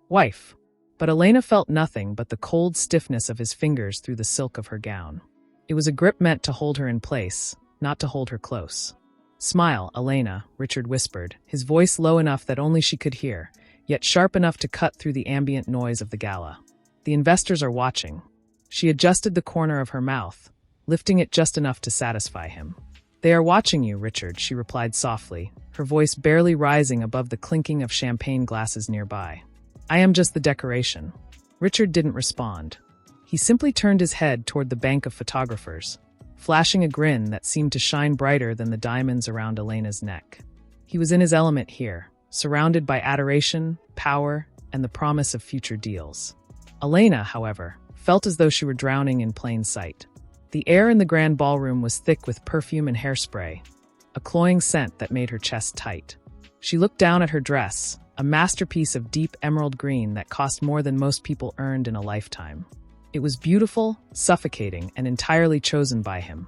Wife. But Elena felt nothing but the cold stiffness of his fingers through the silk of her gown. It was a grip meant to hold her in place, not to hold her close. Smile, Elena, Richard whispered, his voice low enough that only she could hear, yet sharp enough to cut through the ambient noise of the gala. The investors are watching. She adjusted the corner of her mouth, lifting it just enough to satisfy him. They are watching you, Richard, she replied softly, her voice barely rising above the clinking of champagne glasses nearby. I am just the decoration. Richard didn't respond. He simply turned his head toward the bank of photographers, flashing a grin that seemed to shine brighter than the diamonds around Elena's neck. He was in his element here, surrounded by adoration, power, and the promise of future deals. Elena, however, felt as though she were drowning in plain sight. The air in the grand ballroom was thick with perfume and hairspray, a cloying scent that made her chest tight. She looked down at her dress, a masterpiece of deep emerald green that cost more than most people earned in a lifetime. It was beautiful, suffocating, and entirely chosen by him.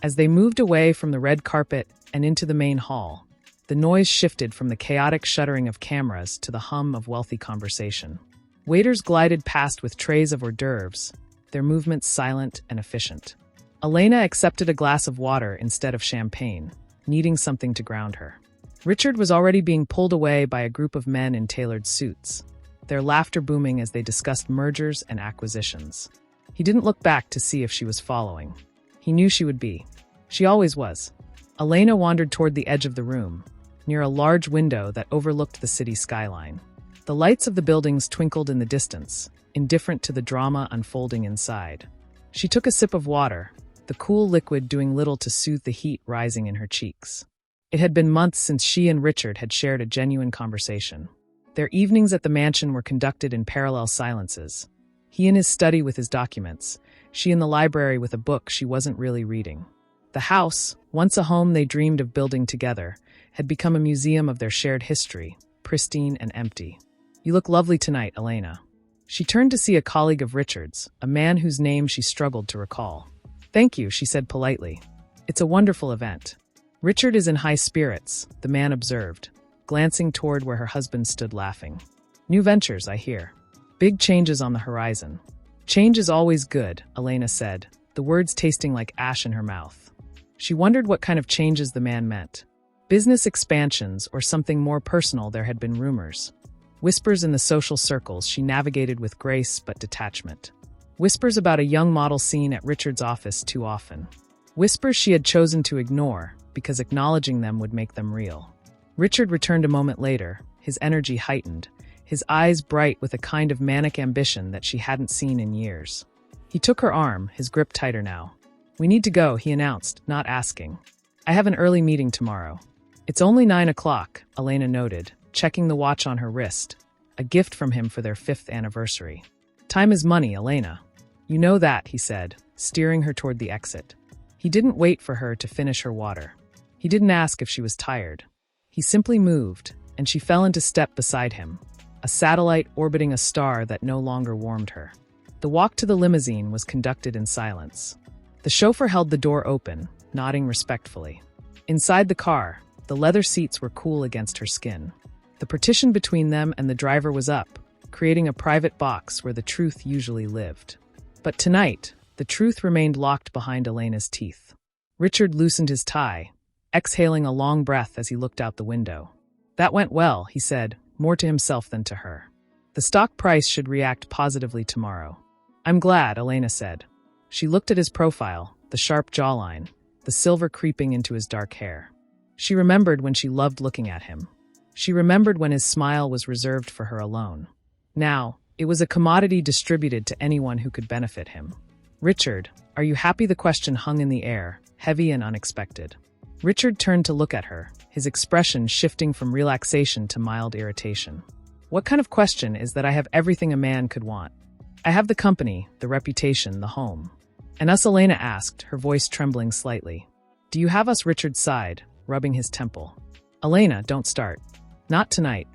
As they moved away from the red carpet and into the main hall, the noise shifted from the chaotic shuddering of cameras to the hum of wealthy conversation. Waiters glided past with trays of hors d'oeuvres, their movements silent and efficient. Elena accepted a glass of water instead of champagne, needing something to ground her. Richard was already being pulled away by a group of men in tailored suits, their laughter booming as they discussed mergers and acquisitions. He didn't look back to see if she was following. He knew she would be. She always was. Elena wandered toward the edge of the room, near a large window that overlooked the city skyline. The lights of the buildings twinkled in the distance, indifferent to the drama unfolding inside. She took a sip of water, the cool liquid doing little to soothe the heat rising in her cheeks. It had been months since she and Richard had shared a genuine conversation. Their evenings at the mansion were conducted in parallel silences. He in his study with his documents, she in the library with a book she wasn't really reading. The house, once a home they dreamed of building together, had become a museum of their shared history, pristine and empty. You look lovely tonight, Elena. She turned to see a colleague of Richard's, a man whose name she struggled to recall. Thank you, she said politely. It's a wonderful event. Richard is in high spirits, the man observed, glancing toward where her husband stood laughing. New ventures, I hear. Big changes on the horizon. Change is always good, Elena said, the words tasting like ash in her mouth. She wondered what kind of changes the man meant. Business expansions or something more personal, there had been rumors. Whispers in the social circles she navigated with grace but detachment. Whispers about a young model seen at Richard's office too often. Whispers she had chosen to ignore, because acknowledging them would make them real. Richard returned a moment later, his energy heightened, his eyes bright with a kind of manic ambition that she hadn't seen in years. He took her arm, his grip tighter now. We need to go, he announced, not asking. I have an early meeting tomorrow. It's only 9 o'clock, Elena noted, checking the watch on her wrist, a gift from him for their 5th anniversary. Time is money, Elena. You know that, he said, steering her toward the exit. He didn't wait for her to finish her water. He didn't ask if she was tired. He simply moved, and she fell into step beside him, a satellite orbiting a star that no longer warmed her. The walk to the limousine was conducted in silence. The chauffeur held the door open, nodding respectfully. Inside the car, the leather seats were cool against her skin. The partition between them and the driver was up, creating a private box where the truth usually lived. But tonight, the truth remained locked behind Elena's teeth. Richard loosened his tie, exhaling a long breath as he looked out the window. That went well, he said, more to himself than to her. The stock price should react positively tomorrow. I'm glad, Elena said. She looked at his profile, the sharp jawline, the silver creeping into his dark hair. She remembered when she loved looking at him. She remembered when his smile was reserved for her alone. Now, it was a commodity distributed to anyone who could benefit him. Richard, are you happy? The question hung in the air, heavy and unexpected. Richard turned to look at her, his expression shifting from relaxation to mild irritation. What kind of question is that? I have everything a man could want. I have the company, the reputation, the home. And us, Elena asked, her voice trembling slightly. Do you have us? Richard sighed, rubbing his temple. Elena, don't start. Not tonight.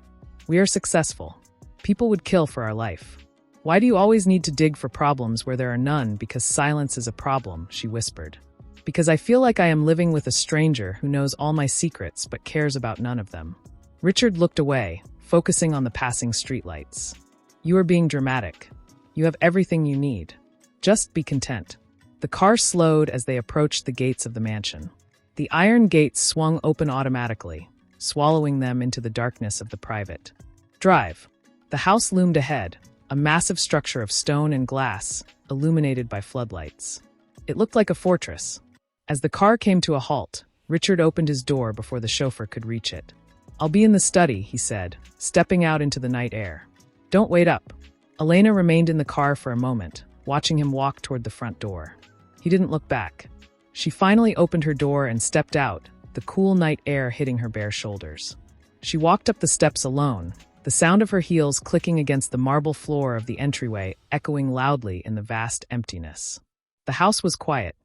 We are successful. People would kill for our life. Why do you always need to dig for problems where there are none? Because silence is a problem, she whispered. Because I feel like I am living with a stranger who knows all my secrets but cares about none of them. Richard looked away, focusing on the passing streetlights. You are being dramatic. You have everything you need. Just be content. The car slowed as they approached the gates of the mansion. The iron gates swung open automatically, swallowing them into the darkness of the private drive. The house loomed ahead, a massive structure of stone and glass, illuminated by floodlights. It looked like a fortress. As the car came to a halt, Richard opened his door before the chauffeur could reach it. "I'll be in the study," he said, stepping out into the night air. "Don't wait up." Elena remained in the car for a moment, watching him walk toward the front door. He didn't look back. She finally opened her door and stepped out, the cool night air hitting her bare shoulders. She walked up the steps alone, the sound of her heels clicking against the marble floor of the entryway echoing loudly in the vast emptiness. The house was quiet.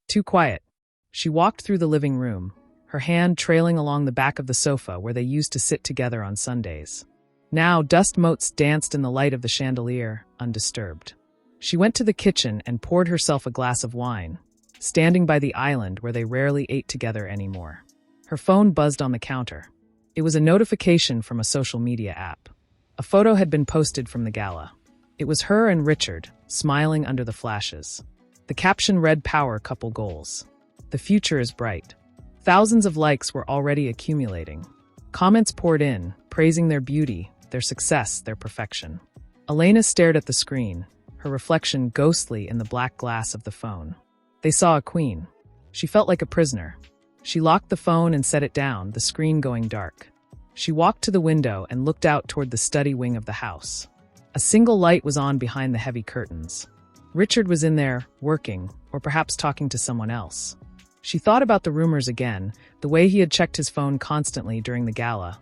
Too quiet. She walked through the living room, her hand trailing along the back of the sofa where they used to sit together on Sundays. Now dust motes danced in the light of the chandelier, undisturbed. She went to the kitchen and poured herself a glass of wine, standing by the island where they rarely ate together anymore. Her phone buzzed on the counter. It was a notification from a social media app. A photo had been posted from the gala. It was her and Richard, smiling under the flashes. The caption read "Power Couple Goals." The future is bright. Thousands of likes were already accumulating. Comments poured in, praising their beauty, their success, their perfection. Elena stared at the screen, her reflection ghostly in the black glass of the phone. They saw a queen. She felt like a prisoner. She locked the phone and set it down, the screen going dark. She walked to the window and looked out toward the study wing of the house. A single light was on behind the heavy curtains. Richard was in there, working, or perhaps talking to someone else. She thought about the rumors again, the way he had checked his phone constantly during the gala,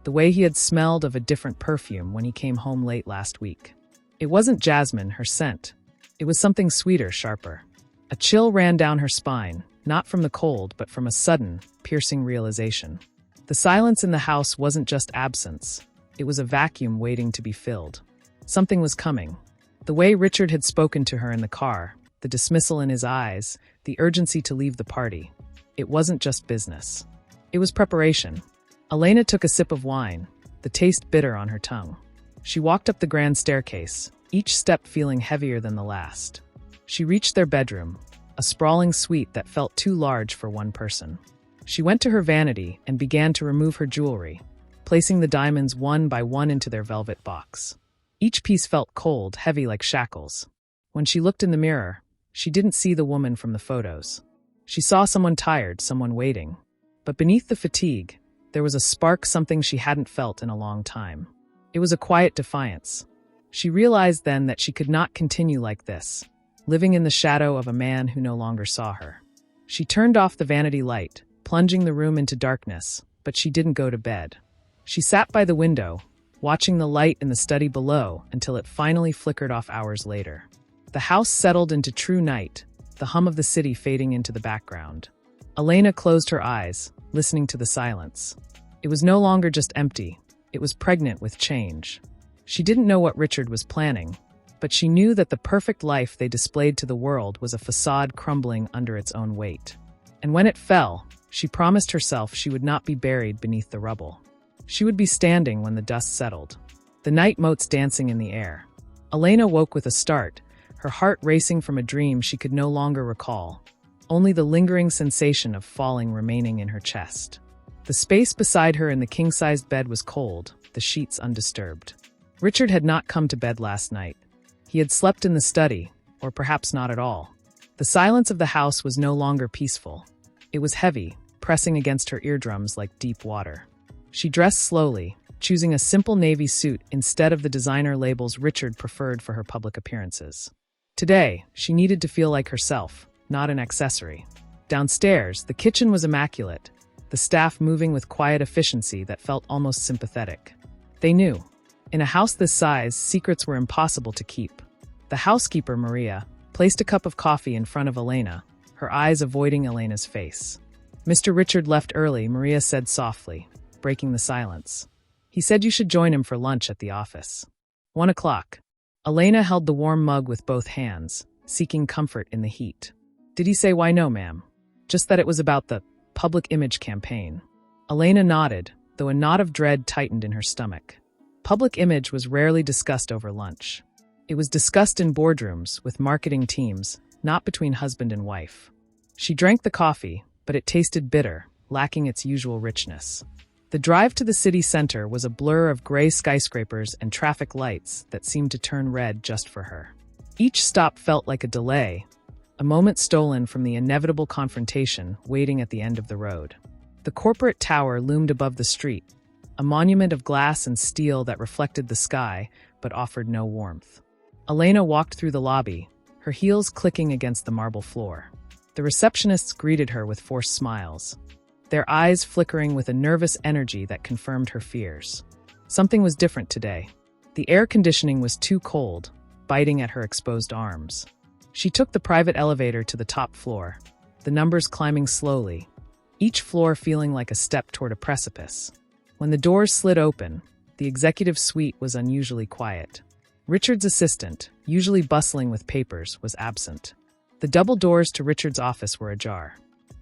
the way he had smelled of a different perfume when he came home late last week. It wasn't jasmine, her scent. It was something sweeter, sharper. A chill ran down her spine, not from the cold, but from a sudden, piercing realization. The silence in the house wasn't just absence. It was a vacuum waiting to be filled. Something was coming. The way Richard had spoken to her in the car, the dismissal in his eyes, the urgency to leave the party. It wasn't just business. It was preparation. Elena took a sip of wine, the taste bitter on her tongue. She walked up the grand staircase, each step feeling heavier than the last. She reached their bedroom, a sprawling suite that felt too large for one person. She went to her vanity and began to remove her jewelry, placing the diamonds one by one into their velvet box. Each piece felt cold, heavy like shackles. When she looked in the mirror, she didn't see the woman from the photos. She saw someone tired, someone waiting. But beneath the fatigue, there was a spark, something she hadn't felt in a long time. It was a quiet defiance. She realized then that she could not continue like this, living in the shadow of a man who no longer saw her. She turned off the vanity light, plunging the room into darkness, but she didn't go to bed. She sat by the window, watching the light in the study below until it finally flickered off hours later. The house settled into true night, the hum of the city fading into the background. Elena closed her eyes, listening to the silence. It was no longer just empty, it was pregnant with change. She didn't know what Richard was planning, but she knew that the perfect life they displayed to the world was a facade crumbling under its own weight. And when it fell, she promised herself she would not be buried beneath the rubble. She would be standing when the dust settled, the night motes dancing in the air. Elena woke with a start, her heart racing from a dream she could no longer recall, only the lingering sensation of falling remaining in her chest. The space beside her in the king-sized bed was cold, the sheets undisturbed. Richard had not come to bed last night. He had slept in the study, or perhaps not at all. The silence of the house was no longer peaceful. It was heavy, pressing against her eardrums like deep water. She dressed slowly, choosing a simple navy suit instead of the designer labels Richard preferred for her public appearances. Today, she needed to feel like herself, not an accessory. Downstairs, the kitchen was immaculate, the staff moving with quiet efficiency that felt almost sympathetic. They knew. In a house this size, secrets were impossible to keep. The housekeeper, Maria, placed a cup of coffee in front of Elena, her eyes avoiding Elena's face. "Mr. Richard left early," Maria said softly, breaking the silence. "He said you should join him for lunch at the office." 1:00. Elena held the warm mug with both hands, seeking comfort in the heat. "Did he say why no, ma'am?" "Just that it was about the public image campaign." Elena nodded, though a knot of dread tightened in her stomach. Public image was rarely discussed over lunch. It was discussed in boardrooms with marketing teams, not between husband and wife. She drank the coffee, but it tasted bitter, lacking its usual richness. The drive to the city center was a blur of gray skyscrapers and traffic lights that seemed to turn red just for her. Each stop felt like a delay, a moment stolen from the inevitable confrontation waiting at the end of the road. The corporate tower loomed above the street, a monument of glass and steel that reflected the sky but offered no warmth. Elena walked through the lobby, her heels clicking against the marble floor. The receptionists greeted her with forced smiles, their eyes flickering with a nervous energy that confirmed her fears. Something was different today. The air conditioning was too cold, biting at her exposed arms. She took the private elevator to the top floor, the numbers climbing slowly, each floor feeling like a step toward a precipice. When the doors slid open, the executive suite was unusually quiet. Richard's assistant, usually bustling with papers, was absent. The double doors to Richard's office were ajar.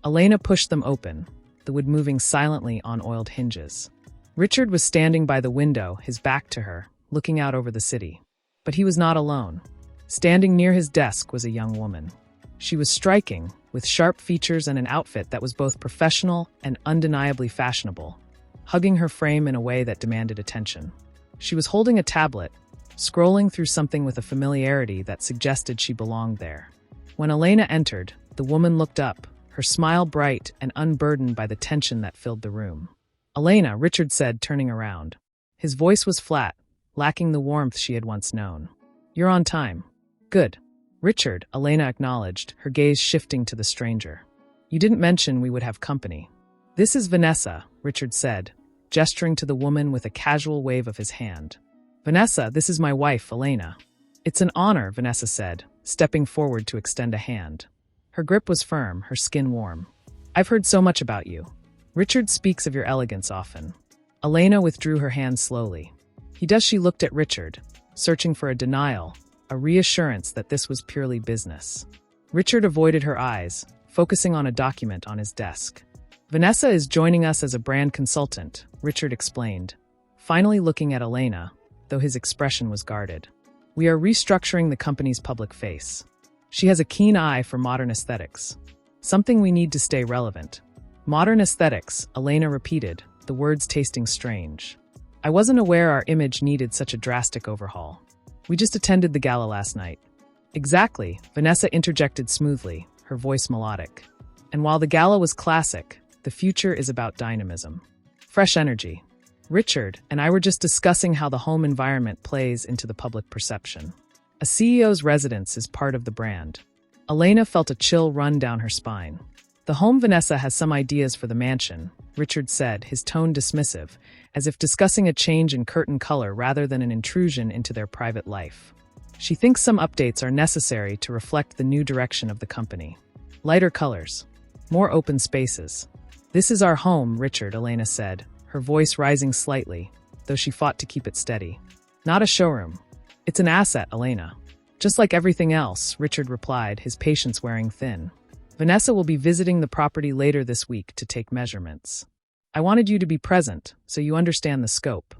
Elena pushed them open, the wood moving silently on oiled hinges. Richard was standing by the window, his back to her, looking out over the city. But he was not alone. Standing near his desk was a young woman. She was striking, with sharp features and an outfit that was both professional and undeniably fashionable, hugging her frame in a way that demanded attention. She was holding a tablet, scrolling through something with a familiarity that suggested she belonged there. When Elena entered, the woman looked up, her smile bright and unburdened by the tension that filled the room. "Elena," Richard said, turning around. His voice was flat, lacking the warmth she had once known. "You're on time." "Good." "Richard," Elena acknowledged, her gaze shifting to the stranger. "You didn't mention we would have company." "This is Vanessa," Richard said, gesturing to the woman with a casual wave of his hand. "Vanessa, this is my wife, Elena." "It's an honor," Vanessa said, stepping forward to extend a hand. Her grip was firm, her skin warm. "I've heard so much about you. Richard speaks of your elegance often." Elena withdrew her hand slowly. She looked at Richard, searching for a denial, a reassurance that this was purely business. Richard avoided her eyes, focusing on a document on his desk. "Vanessa is joining us as a brand consultant," Richard explained, finally looking at Elena, though his expression was guarded. "We are restructuring the company's public face. She has a keen eye for modern aesthetics. Something we need to stay relevant." "Modern aesthetics," Elena repeated, the words tasting strange. "I wasn't aware our image needed such a drastic overhaul. We just attended the gala last night." "Exactly," Vanessa interjected smoothly, her voice melodic. "And while the gala was classic, the future is about dynamism. Fresh energy. Richard and I were just discussing how the home environment plays into the public perception. A CEO's residence is part of the brand." Elena felt a chill run down her spine. "The home Vanessa has some ideas for the mansion," Richard said, his tone dismissive, as if discussing a change in curtain color rather than an intrusion into their private life. "She thinks some updates are necessary to reflect the new direction of the company. Lighter colors. More open spaces." "This is our home, Richard," Elena said, her voice rising slightly, though she fought to keep it steady. "Not a showroom. It's an asset, Elena." "Just like everything else," Richard replied, his patience wearing thin. "Vanessa will be visiting the property later this week to take measurements. I wanted you to be present, so you understand the scope."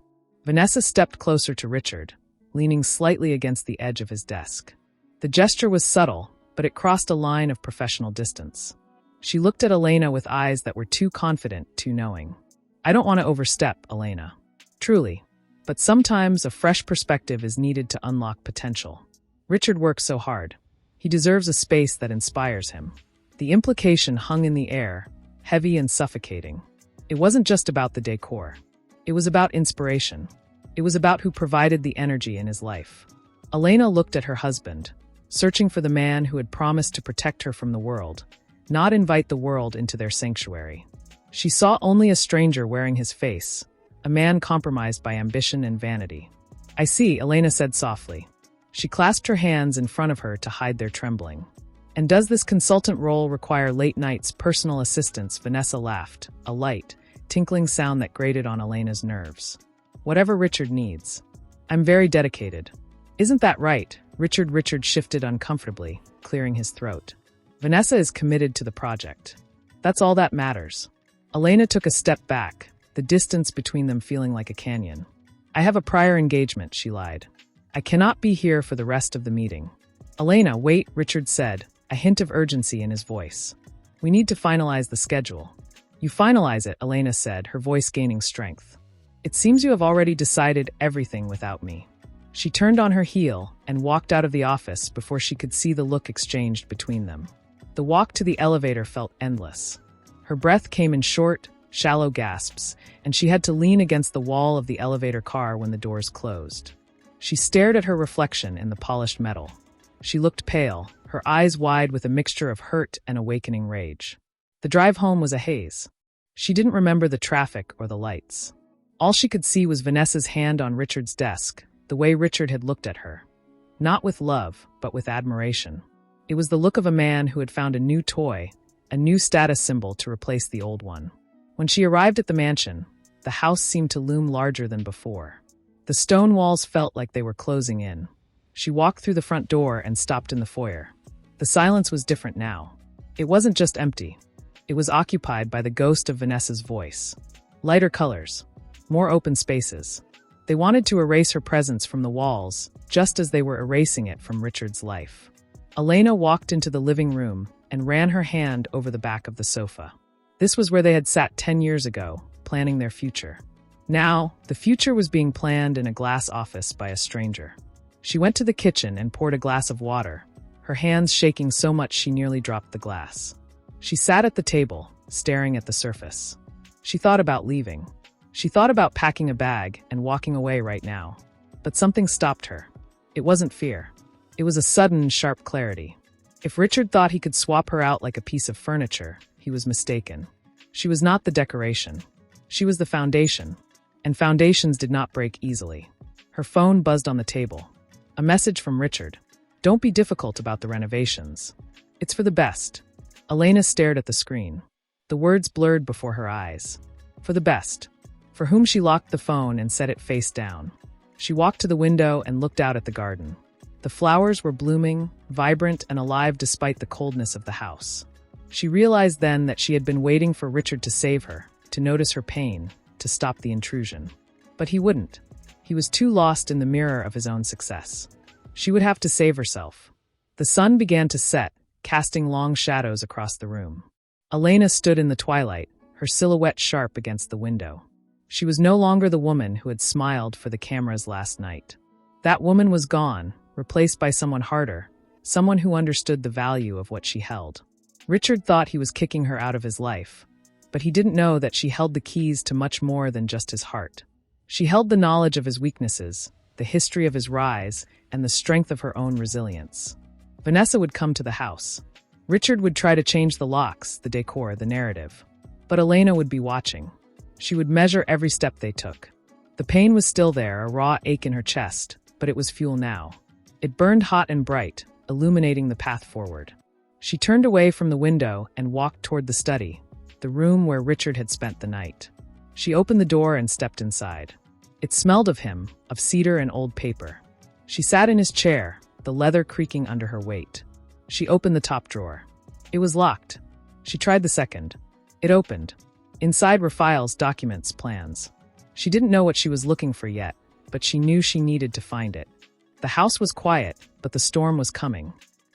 Vanessa stepped closer to Richard, leaning slightly against the edge of his desk. The gesture was subtle, but it crossed a line of professional distance. She looked at Elena with eyes that were too confident, too knowing. "I don't want to overstep, Elena. Truly. But sometimes a fresh perspective is needed to unlock potential. Richard works so hard. He deserves a space that inspires him." The implication hung in the air, heavy and suffocating. It wasn't just about the decor. It was about inspiration. It was about who provided the energy in his life. Elena looked at her husband, searching for the man who had promised to protect her from the world, not invite the world into their sanctuary. She saw only a stranger wearing his face, a man compromised by ambition and vanity. "I see," Elena said softly. She clasped her hands in front of her to hide their trembling. "And does this consultant role require late nights personal assistance?" Vanessa laughed, a light, tinkling sound that grated on Elena's nerves. "Whatever Richard needs. I'm very dedicated." "Isn't that right?" Richard shifted uncomfortably, clearing his throat. "Vanessa is committed to the project. That's all that matters." Elena took a step back, the distance between them feeling like a canyon. I have a prior engagement, she lied. I cannot be here for the rest of the meeting. Elena, wait, Richard said, a hint of urgency in his voice. We need to finalize the schedule. You finalize it, Elena said, her voice gaining strength. It seems you have already decided everything without me. She turned on her heel and walked out of the office before she could see the look exchanged between them. The walk to the elevator felt endless. Her breath came in short, shallow gasps, and she had to lean against the wall of the elevator car when the doors closed. She stared at her reflection in the polished metal. She looked pale, her eyes wide with a mixture of hurt and awakening rage. The drive home was a haze. She didn't remember the traffic or the lights. All she could see was Vanessa's hand on Richard's desk, the way Richard had looked at her. Not with love, but with admiration. It was the look of a man who had found a new toy, a new status symbol to replace the old one. When she arrived at the mansion, the house seemed to loom larger than before. The stone walls felt like they were closing in. She walked through the front door and stopped in the foyer. The silence was different now. It wasn't just empty. It was occupied by the ghost of Vanessa's voice. Lighter colors. More open spaces. They wanted to erase her presence from the walls, just as they were erasing it from Richard's life. Elena walked into the living room and ran her hand over the back of the sofa. This was where they had sat 10 years ago, planning their future. Now, the future was being planned in a glass office by a stranger. She went to the kitchen and poured a glass of water, her hands shaking so much she nearly dropped the glass. She sat at the table, staring at the surface. She thought about leaving. She thought about packing a bag and walking away right now. But something stopped her. It wasn't fear. It was a sudden, sharp clarity. If Richard thought he could swap her out like a piece of furniture, he was mistaken. She was not the decoration. She was the foundation. And foundations did not break easily. Her phone buzzed on the table. A message from Richard. Don't be difficult about the renovations. It's for the best. Elena stared at the screen. The words blurred before her eyes. For the best. For whom she locked the phone and set it face down. She walked to the window and looked out at the garden. The flowers were blooming, vibrant and alive despite the coldness of the house. She realized then that she had been waiting for Richard to save her, to notice her pain, to stop the intrusion. But he wouldn't. He was too lost in the mirror of his own success. She would have to save herself. The sun began to set, casting long shadows across the room. Elena stood in the twilight, her silhouette sharp against the window. She was no longer the woman who had smiled for the cameras last night. That woman was gone, replaced by someone harder, someone who understood the value of what she held. Richard thought he was kicking her out of his life, but he didn't know that she held the keys to much more than just his heart. She held the knowledge of his weaknesses, the history of his rise, and the strength of her own resilience. Vanessa would come to the house. Richard would try to change the locks, the decor, the narrative. But Elena would be watching. She would measure every step they took. The pain was still there, a raw ache in her chest, but it was fuel now. It burned hot and bright, illuminating the path forward. She turned away from the window and walked toward the study, the room where Richard had spent the night. She opened the door and stepped inside. It smelled of him, of cedar and old paper. She sat in his chair, the leather creaking under her weight. She opened the top drawer. It was locked. She tried the second. It opened. Inside were files, documents, plans. She didn't know what she was looking for yet, but she knew she needed to find it. The house was quiet, but the storm was coming.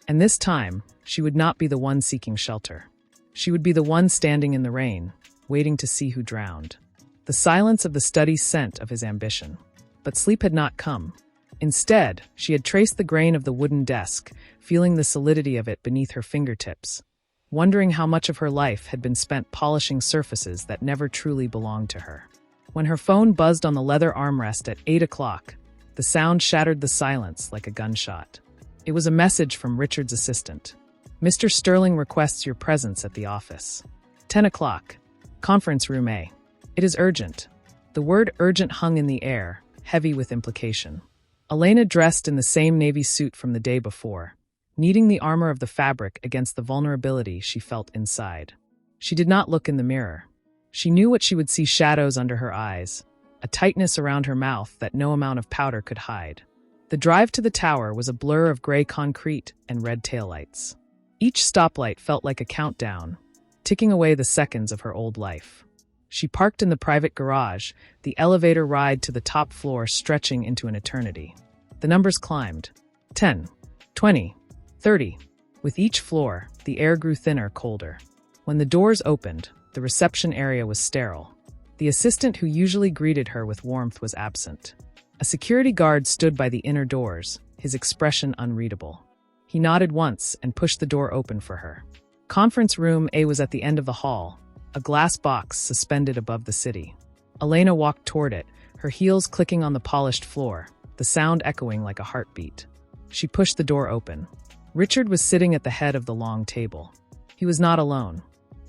And this time, she would not be the one seeking shelter. She would be the one standing in the rain, waiting to see who drowned. The silence of the study scent of his ambition. But sleep had not come. Instead, she had traced the grain of the wooden desk, feeling the solidity of it beneath her fingertips, wondering how much of her life had been spent polishing surfaces that never truly belonged to her. When her phone buzzed on the leather armrest at 8 o'clock, the sound shattered the silence like a gunshot. It was a message from Richard's assistant. Mr. Sterling requests your presence at the office. 10 o'clock. Conference room A. It is urgent. The word urgent hung in the air, heavy with implication. Elena dressed in the same navy suit from the day before, kneading the armor of the fabric against the vulnerability she felt inside. She did not look in the mirror. She knew what she would see: shadows under her eyes, a tightness around her mouth that no amount of powder could hide. The drive to the tower was a blur of gray concrete and red taillights. Each stoplight felt like a countdown, ticking away the seconds of her old life. She parked in the private garage, the elevator ride to the top floor stretching into an eternity. The numbers climbed. 10, 20, 30. With each floor, the air grew thinner, colder. When the doors opened, the reception area was sterile. The assistant who usually greeted her with warmth was absent. A security guard stood by the inner doors, his expression unreadable. He nodded once and pushed the door open for her. Conference room A was at the end of the hall, a glass box suspended above the city. Elena walked toward it, her heels clicking on the polished floor, the sound echoing like a heartbeat. She pushed the door open. Richard was sitting at the head of the long table. He was not alone.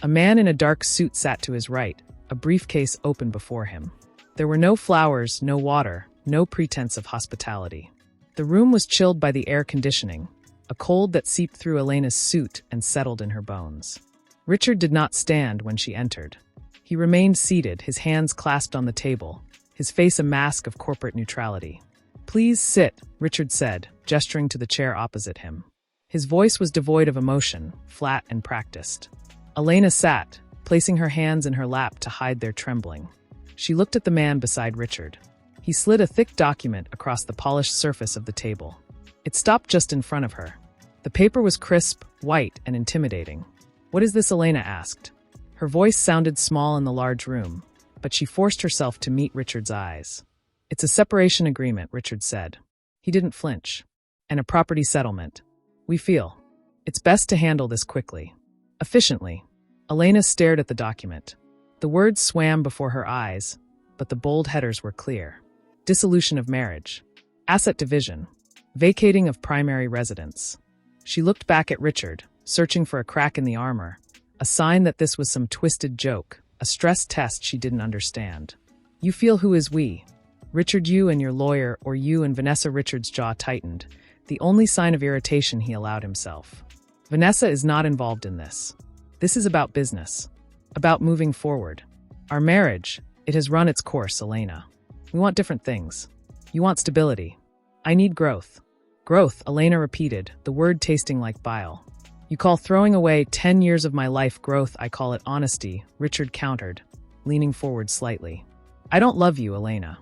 A man in a dark suit sat to his right, a briefcase open before him. There were no flowers, no water, no pretense of hospitality. The room was chilled by the air conditioning, a cold that seeped through Elena's suit and settled in her bones. Richard did not stand when she entered. He remained seated, his hands clasped on the table, his face a mask of corporate neutrality. "Please sit," Richard said, gesturing to the chair opposite him. His voice was devoid of emotion, flat and practiced. Elena sat, placing her hands in her lap to hide their trembling. She looked at the man beside Richard. He slid a thick document across the polished surface of the table. It stopped just in front of her. The paper was crisp, white, and intimidating. "What is this?" Elena asked. Her voice sounded small in the large room, but she forced herself to meet Richard's eyes. "It's a separation agreement," Richard said. He didn't flinch. "And a property settlement. We feel it's best to handle this quickly, efficiently." Elena stared at the document. The words swam before her eyes, but the bold headers were clear. Dissolution of marriage. Asset division. Vacating of primary residence. She looked back at Richard, searching for a crack in the armor, a sign that this was some twisted joke, a stress test she didn't understand. "You feel who is we? Richard, you and your lawyer, or you and Vanessa?" Richard's jaw tightened, the only sign of irritation he allowed himself. "Vanessa is not involved in this. This is about business. About moving forward. Our marriage, it has run its course, Elena. We want different things. You want stability. I need growth." "Growth," Elena repeated, the word tasting like bile. "You call throwing away 10 years of my life growth, I call it honesty," Richard countered, leaning forward slightly. "I don't love you, Elena.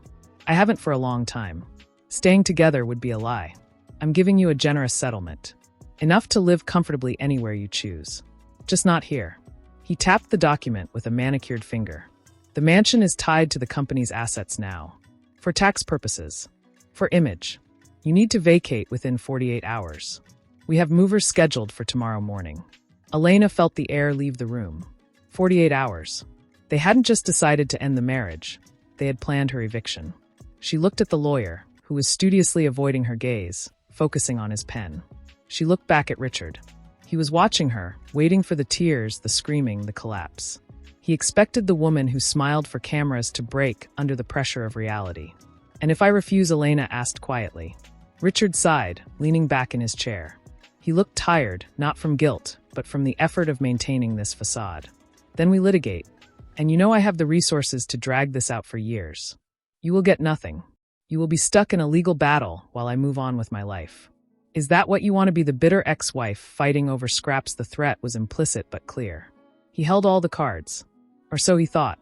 I haven't for a long time. Staying together would be a lie. I'm giving you a generous settlement. Enough to live comfortably anywhere you choose. Just not here." He tapped the document with a manicured finger. "The mansion is tied to the company's assets now. For tax purposes. For image. You need to vacate within 48 hours. We have movers scheduled for tomorrow morning." Elena felt the air leave the room. 48 hours. They hadn't just decided to end the marriage. They had planned her eviction. She looked at the lawyer, who was studiously avoiding her gaze, focusing on his pen. She looked back at Richard. He was watching her, waiting for the tears, the screaming, the collapse. He expected the woman who smiled for cameras to break under the pressure of reality. "And if I refuse?" Elena asked quietly. Richard sighed, leaning back in his chair. He looked tired, not from guilt, but from the effort of maintaining this facade. "Then we litigate. And you know I have the resources to drag this out for years. You will get nothing. You will be stuck in a legal battle while I move on with my life. Is that what you want to be, the bitter ex-wife fighting over scraps?" The threat was implicit but clear. He held all the cards. Or so he thought.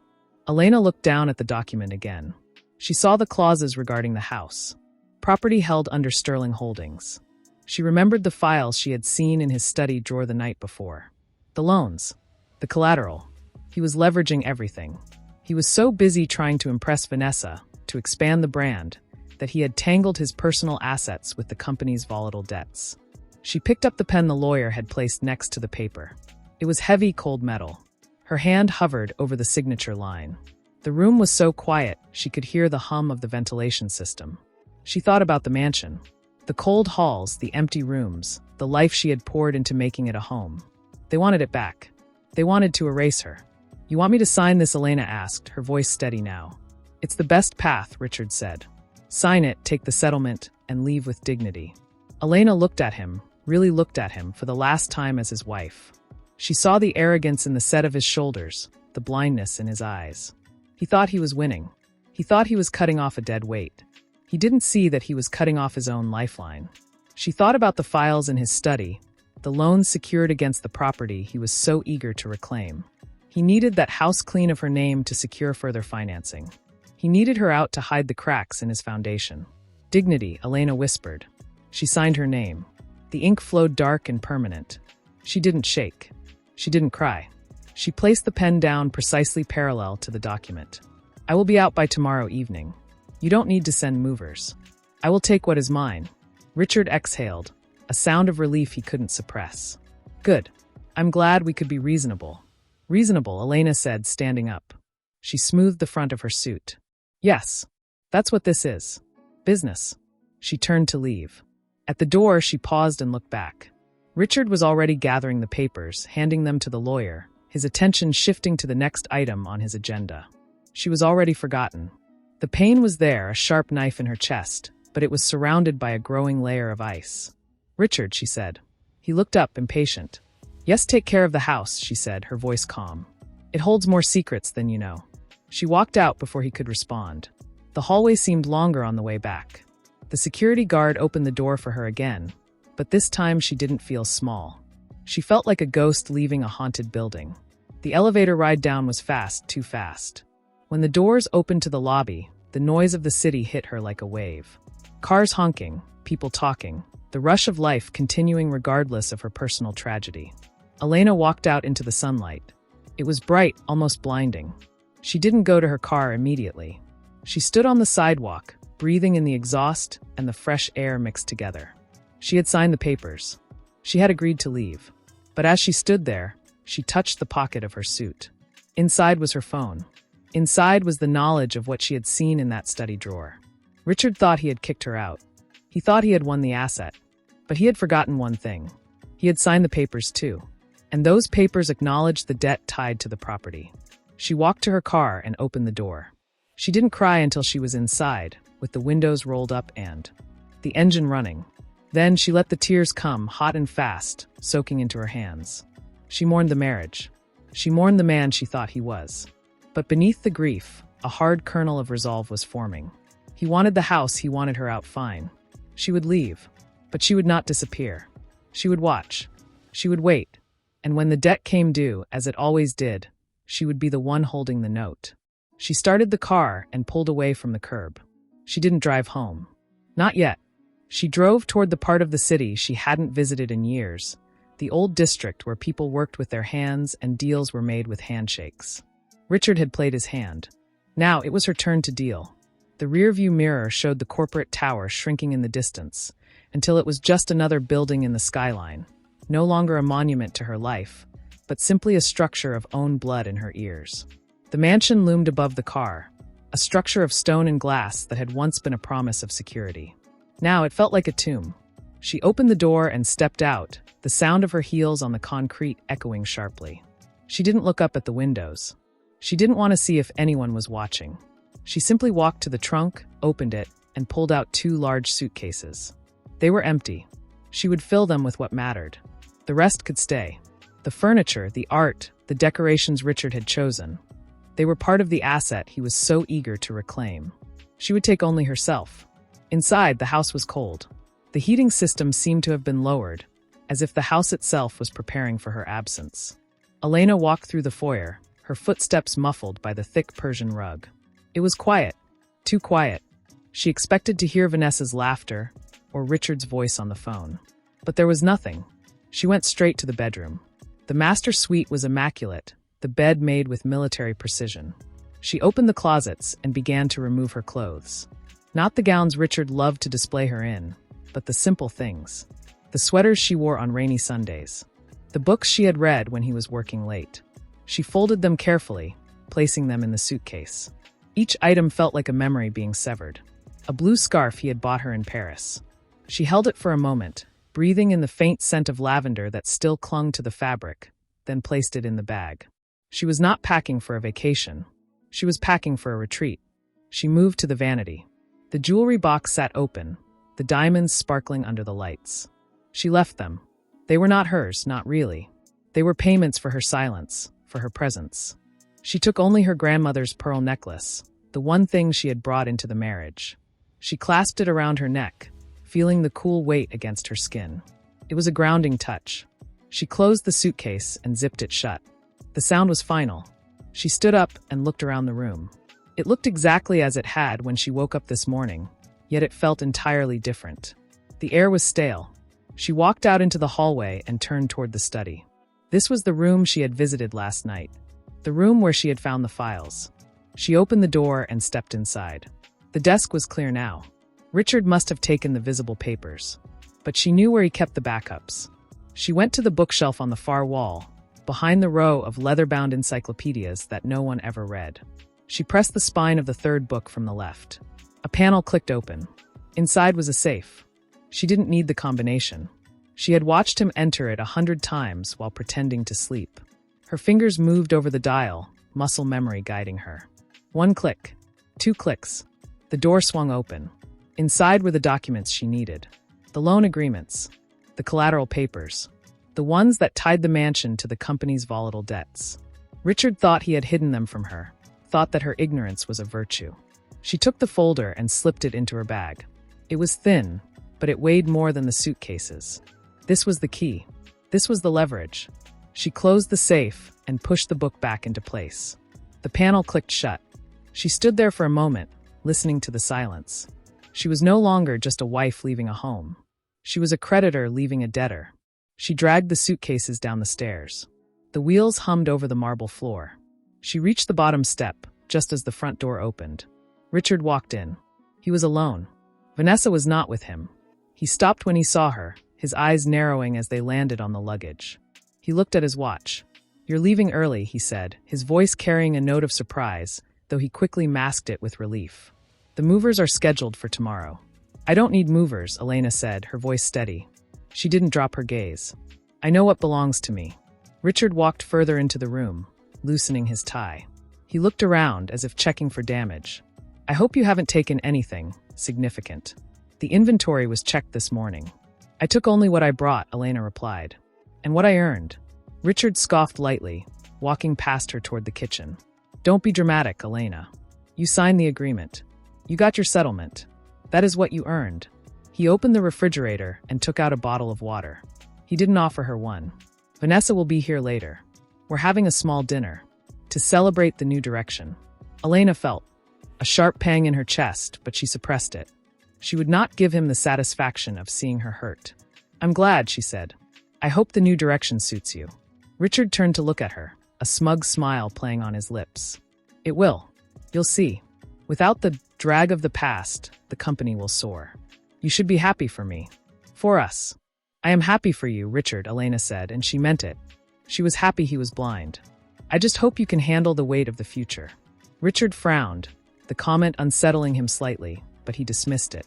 Elena looked down at the document again. She saw the clauses regarding the house. Property held under Sterling Holdings. She remembered the files she had seen in his study drawer the night before. The loans. The collateral. He was leveraging everything. He was so busy trying to impress Vanessa, to expand the brand, that he had tangled his personal assets with the company's volatile debts. She picked up the pen the lawyer had placed next to the paper. It was heavy, cold metal. Her hand hovered over the signature line. The room was so quiet, she could hear the hum of the ventilation system. She thought about the mansion. The cold halls, the empty rooms, the life she had poured into making it a home. They wanted it back. They wanted to erase her. "You want me to sign this?" Elena asked, her voice steady now. "It's the best path," Richard said. "Sign it, take the settlement, and leave with dignity." Elena looked at him, really looked at him for the last time as his wife. She saw the arrogance in the set of his shoulders, the blindness in his eyes. He thought he was winning. He thought he was cutting off a dead weight. He didn't see that he was cutting off his own lifeline. She thought about the files in his study, the loans secured against the property he was so eager to reclaim. He needed that house clean of her name to secure further financing. He needed her out to hide the cracks in his foundation. Dignity, Elena whispered. She signed her name. The ink flowed dark and permanent. She didn't shake. She didn't cry. She placed the pen down precisely parallel to the document. I will be out by tomorrow evening. You don't need to send movers. I will take what is mine. Richard exhaled, a sound of relief he couldn't suppress. Good. I'm glad we could be reasonable. Reasonable, Elena said, standing up. She smoothed the front of her suit. Yes, that's what this is. Business. She turned to leave. At the door, she paused and looked back. Richard was already gathering the papers, handing them to the lawyer, his attention shifting to the next item on his agenda. She was already forgotten. The pain was there, a sharp knife in her chest, but it was surrounded by a growing layer of ice. Richard, she said. He looked up, impatient. Yes, take care of the house, she said, her voice calm. It holds more secrets than you know. She walked out before he could respond. The hallway seemed longer on the way back. The security guard opened the door for her again, but this time she didn't feel small. She felt like a ghost leaving a haunted building. The elevator ride down was fast, too fast. When the doors opened to the lobby, the noise of the city hit her like a wave. Cars honking, people talking, the rush of life continuing regardless of her personal tragedy. Elena walked out into the sunlight. It was bright, almost blinding. She didn't go to her car immediately. She stood on the sidewalk, breathing in the exhaust and the fresh air mixed together. She had signed the papers. She had agreed to leave. But as she stood there, she touched the pocket of her suit. Inside was her phone. Inside was the knowledge of what she had seen in that study drawer. Richard thought he had kicked her out. He thought he had won the asset. But he had forgotten one thing. He had signed the papers too. And those papers acknowledged the debt tied to the property. She walked to her car and opened the door. She didn't cry until she was inside, with the windows rolled up and the engine running. Then she let the tears come, hot and fast, soaking into her hands. She mourned the marriage. She mourned the man she thought he was. But beneath the grief, a hard kernel of resolve was forming. He wanted the house, he wanted her out fine. She would leave, but she would not disappear. She would watch. She would wait. And when the debt came due, as it always did, she would be the one holding the note. She started the car and pulled away from the curb. She didn't drive home. Not yet. She drove toward the part of the city she hadn't visited in years, the old district where people worked with their hands and deals were made with handshakes. Richard had played his hand. Now it was her turn to deal. The rearview mirror showed the corporate tower shrinking in the distance, until it was just another building in the skyline, no longer a monument to her life, but simply a structure of own blood in her ears. The mansion loomed above the car, a structure of stone and glass that had once been a promise of security. Now it felt like a tomb. She opened the door and stepped out, the sound of her heels on the concrete echoing sharply. She didn't look up at the windows. She didn't want to see if anyone was watching. She simply walked to the trunk, opened it, and pulled out 2 large suitcases. They were empty. She would fill them with what mattered. The rest could stay. The furniture, the art, the decorations Richard had chosen. They were part of the asset he was so eager to reclaim. She would take only herself. Inside, the house was cold. The heating system seemed to have been lowered, as if the house itself was preparing for her absence. Elena walked through the foyer, her footsteps muffled by the thick Persian rug. It was quiet, too quiet. She expected to hear Vanessa's laughter or Richard's voice on the phone. But there was nothing. She went straight to the bedroom. The master suite was immaculate, the bed made with military precision. She opened the closets and began to remove her clothes. Not the gowns Richard loved to display her in, but the simple things. The sweaters she wore on rainy Sundays. The books she had read when he was working late. She folded them carefully, placing them in the suitcase. Each item felt like a memory being severed. A blue scarf he had bought her in Paris. She held it for a moment, breathing in the faint scent of lavender that still clung to the fabric, then placed it in the bag. She was not packing for a vacation. She was packing for a retreat. She moved to the vanity. The jewelry box sat open, the diamonds sparkling under the lights. She left them. They were not hers, not really. They were payments for her silence, for her presence. She took only her grandmother's pearl necklace, the one thing she had brought into the marriage. She clasped it around her neck, feeling the cool weight against her skin. It was a grounding touch. She closed the suitcase and zipped it shut. The sound was final. She stood up and looked around the room. It looked exactly as it had when she woke up this morning, yet it felt entirely different. The air was stale. She walked out into the hallway and turned toward the study. This was the room she had visited last night, the room where she had found the files. She opened the door and stepped inside. The desk was clear now. Richard must have taken the visible papers, but she knew where he kept the backups. She went to the bookshelf on the far wall, behind the row of leather-bound encyclopedias that no one ever read. She pressed the spine of the third book from the left. A panel clicked open. Inside was a safe. She didn't need the combination. She had watched him enter it 100 times while pretending to sleep. Her fingers moved over the dial, muscle memory guiding her. 1 click. 2 clicks. The door swung open. Inside were the documents she needed. The loan agreements. The collateral papers. The ones that tied the mansion to the company's volatile debts. Richard thought he had hidden them from her, thought that her ignorance was a virtue. She took the folder and slipped it into her bag. It was thin, but it weighed more than the suitcases. This was the key. This was the leverage. She closed the safe and pushed the book back into place. The panel clicked shut. She stood there for a moment, listening to the silence. She was no longer just a wife leaving a home. She was a creditor leaving a debtor. She dragged the suitcases down the stairs. The wheels hummed over the marble floor. She reached the bottom step, just as the front door opened. Richard walked in. He was alone. Vanessa was not with him. He stopped when he saw her, his eyes narrowing as they landed on the luggage. He looked at his watch. "You're leaving early," he said, his voice carrying a note of surprise, though he quickly masked it with relief. "The movers are scheduled for tomorrow." "I don't need movers," Elena said, her voice steady. She didn't drop her gaze. "I know what belongs to me." Richard walked further into the room, loosening his tie. He looked around as if checking for damage. "I hope you haven't taken anything significant." The inventory was checked this morning. "I took only what I brought," Elena replied. "And what I earned." Richard scoffed lightly, walking past her toward the kitchen. "Don't be dramatic, Elena. You signed the agreement. You got your settlement. That is what you earned." He opened the refrigerator and took out a bottle of water. He didn't offer her one. "Vanessa will be here later. We're having a small dinner to celebrate the new direction." Elena felt a sharp pang in her chest, but she suppressed it. She would not give him the satisfaction of seeing her hurt. "I'm glad," she said. "I hope the new direction suits you." Richard turned to look at her, a smug smile playing on his lips. "It will. You'll see. Without the drag of the past, the company will soar. You should be happy for me. For us." "I am happy for you, Richard," Elena said, and she meant it. She was happy he was blind. "I just hope you can handle the weight of the future." Richard frowned, the comment unsettling him slightly, but he dismissed it.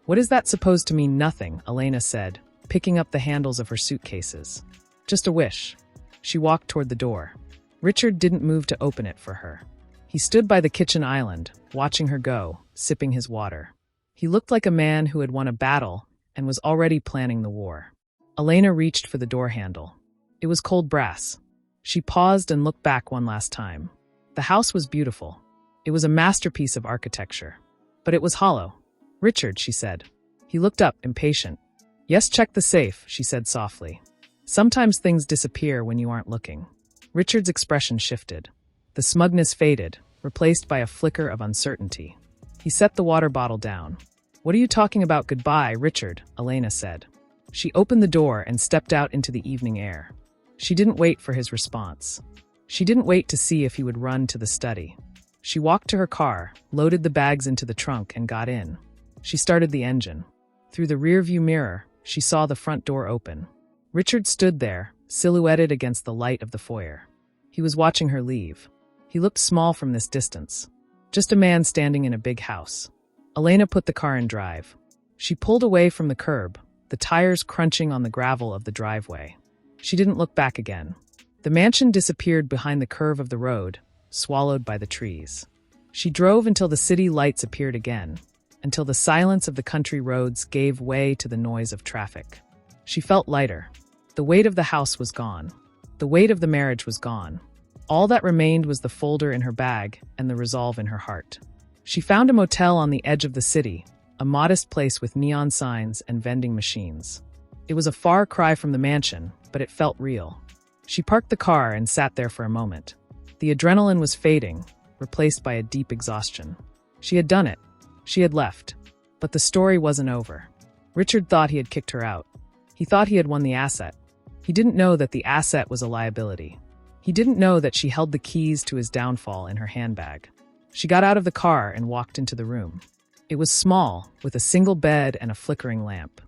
"What is that supposed to mean?" "Nothing," Elena said, picking up the handles of her suitcases. "Just a wish." She walked toward the door. Richard didn't move to open it for her. He stood by the kitchen island, watching her go, sipping his water. He looked like a man who had won a battle and was already planning the war. Elena reached for the door handle. It was cold brass. She paused and looked back one last time. The house was beautiful. It was a masterpiece of architecture. But it was hollow. "Richard," she said. He looked up, impatient. "Yes, check the safe," she said softly. "Sometimes things disappear when you aren't looking." Richard's expression shifted. The smugness faded, replaced by a flicker of uncertainty. He set the water bottle down. "What are you talking about?" "Goodbye, Richard," Elena said. She opened the door and stepped out into the evening air. She didn't wait for his response. She didn't wait to see if he would run to the study. She walked to her car, loaded the bags into the trunk, and got in. She started the engine. Through the rearview mirror, she saw the front door open. Richard stood there, silhouetted against the light of the foyer. He was watching her leave. He looked small from this distance. Just a man standing in a big house. Elena put the car in drive. She pulled away from the curb, the tires crunching on the gravel of the driveway. She didn't look back again. The mansion disappeared behind the curve of the road, swallowed by the trees. She drove until the city lights appeared again, until the silence of the country roads gave way to the noise of traffic. She felt lighter. The weight of the house was gone. The weight of the marriage was gone. All that remained was the folder in her bag and the resolve in her heart. She found a motel on the edge of the city, a modest place with neon signs and vending machines. It was a far cry from the mansion, but it felt real. She parked the car and sat there for a moment. The adrenaline was fading, replaced by a deep exhaustion. She had done it. She had left. But the story wasn't over. Richard thought he had kicked her out. He thought he had won the asset. He didn't know that the asset was a liability. He didn't know that she held the keys to his downfall in her handbag. She got out of the car and walked into the room. It was small, with a single bed and a flickering lamp.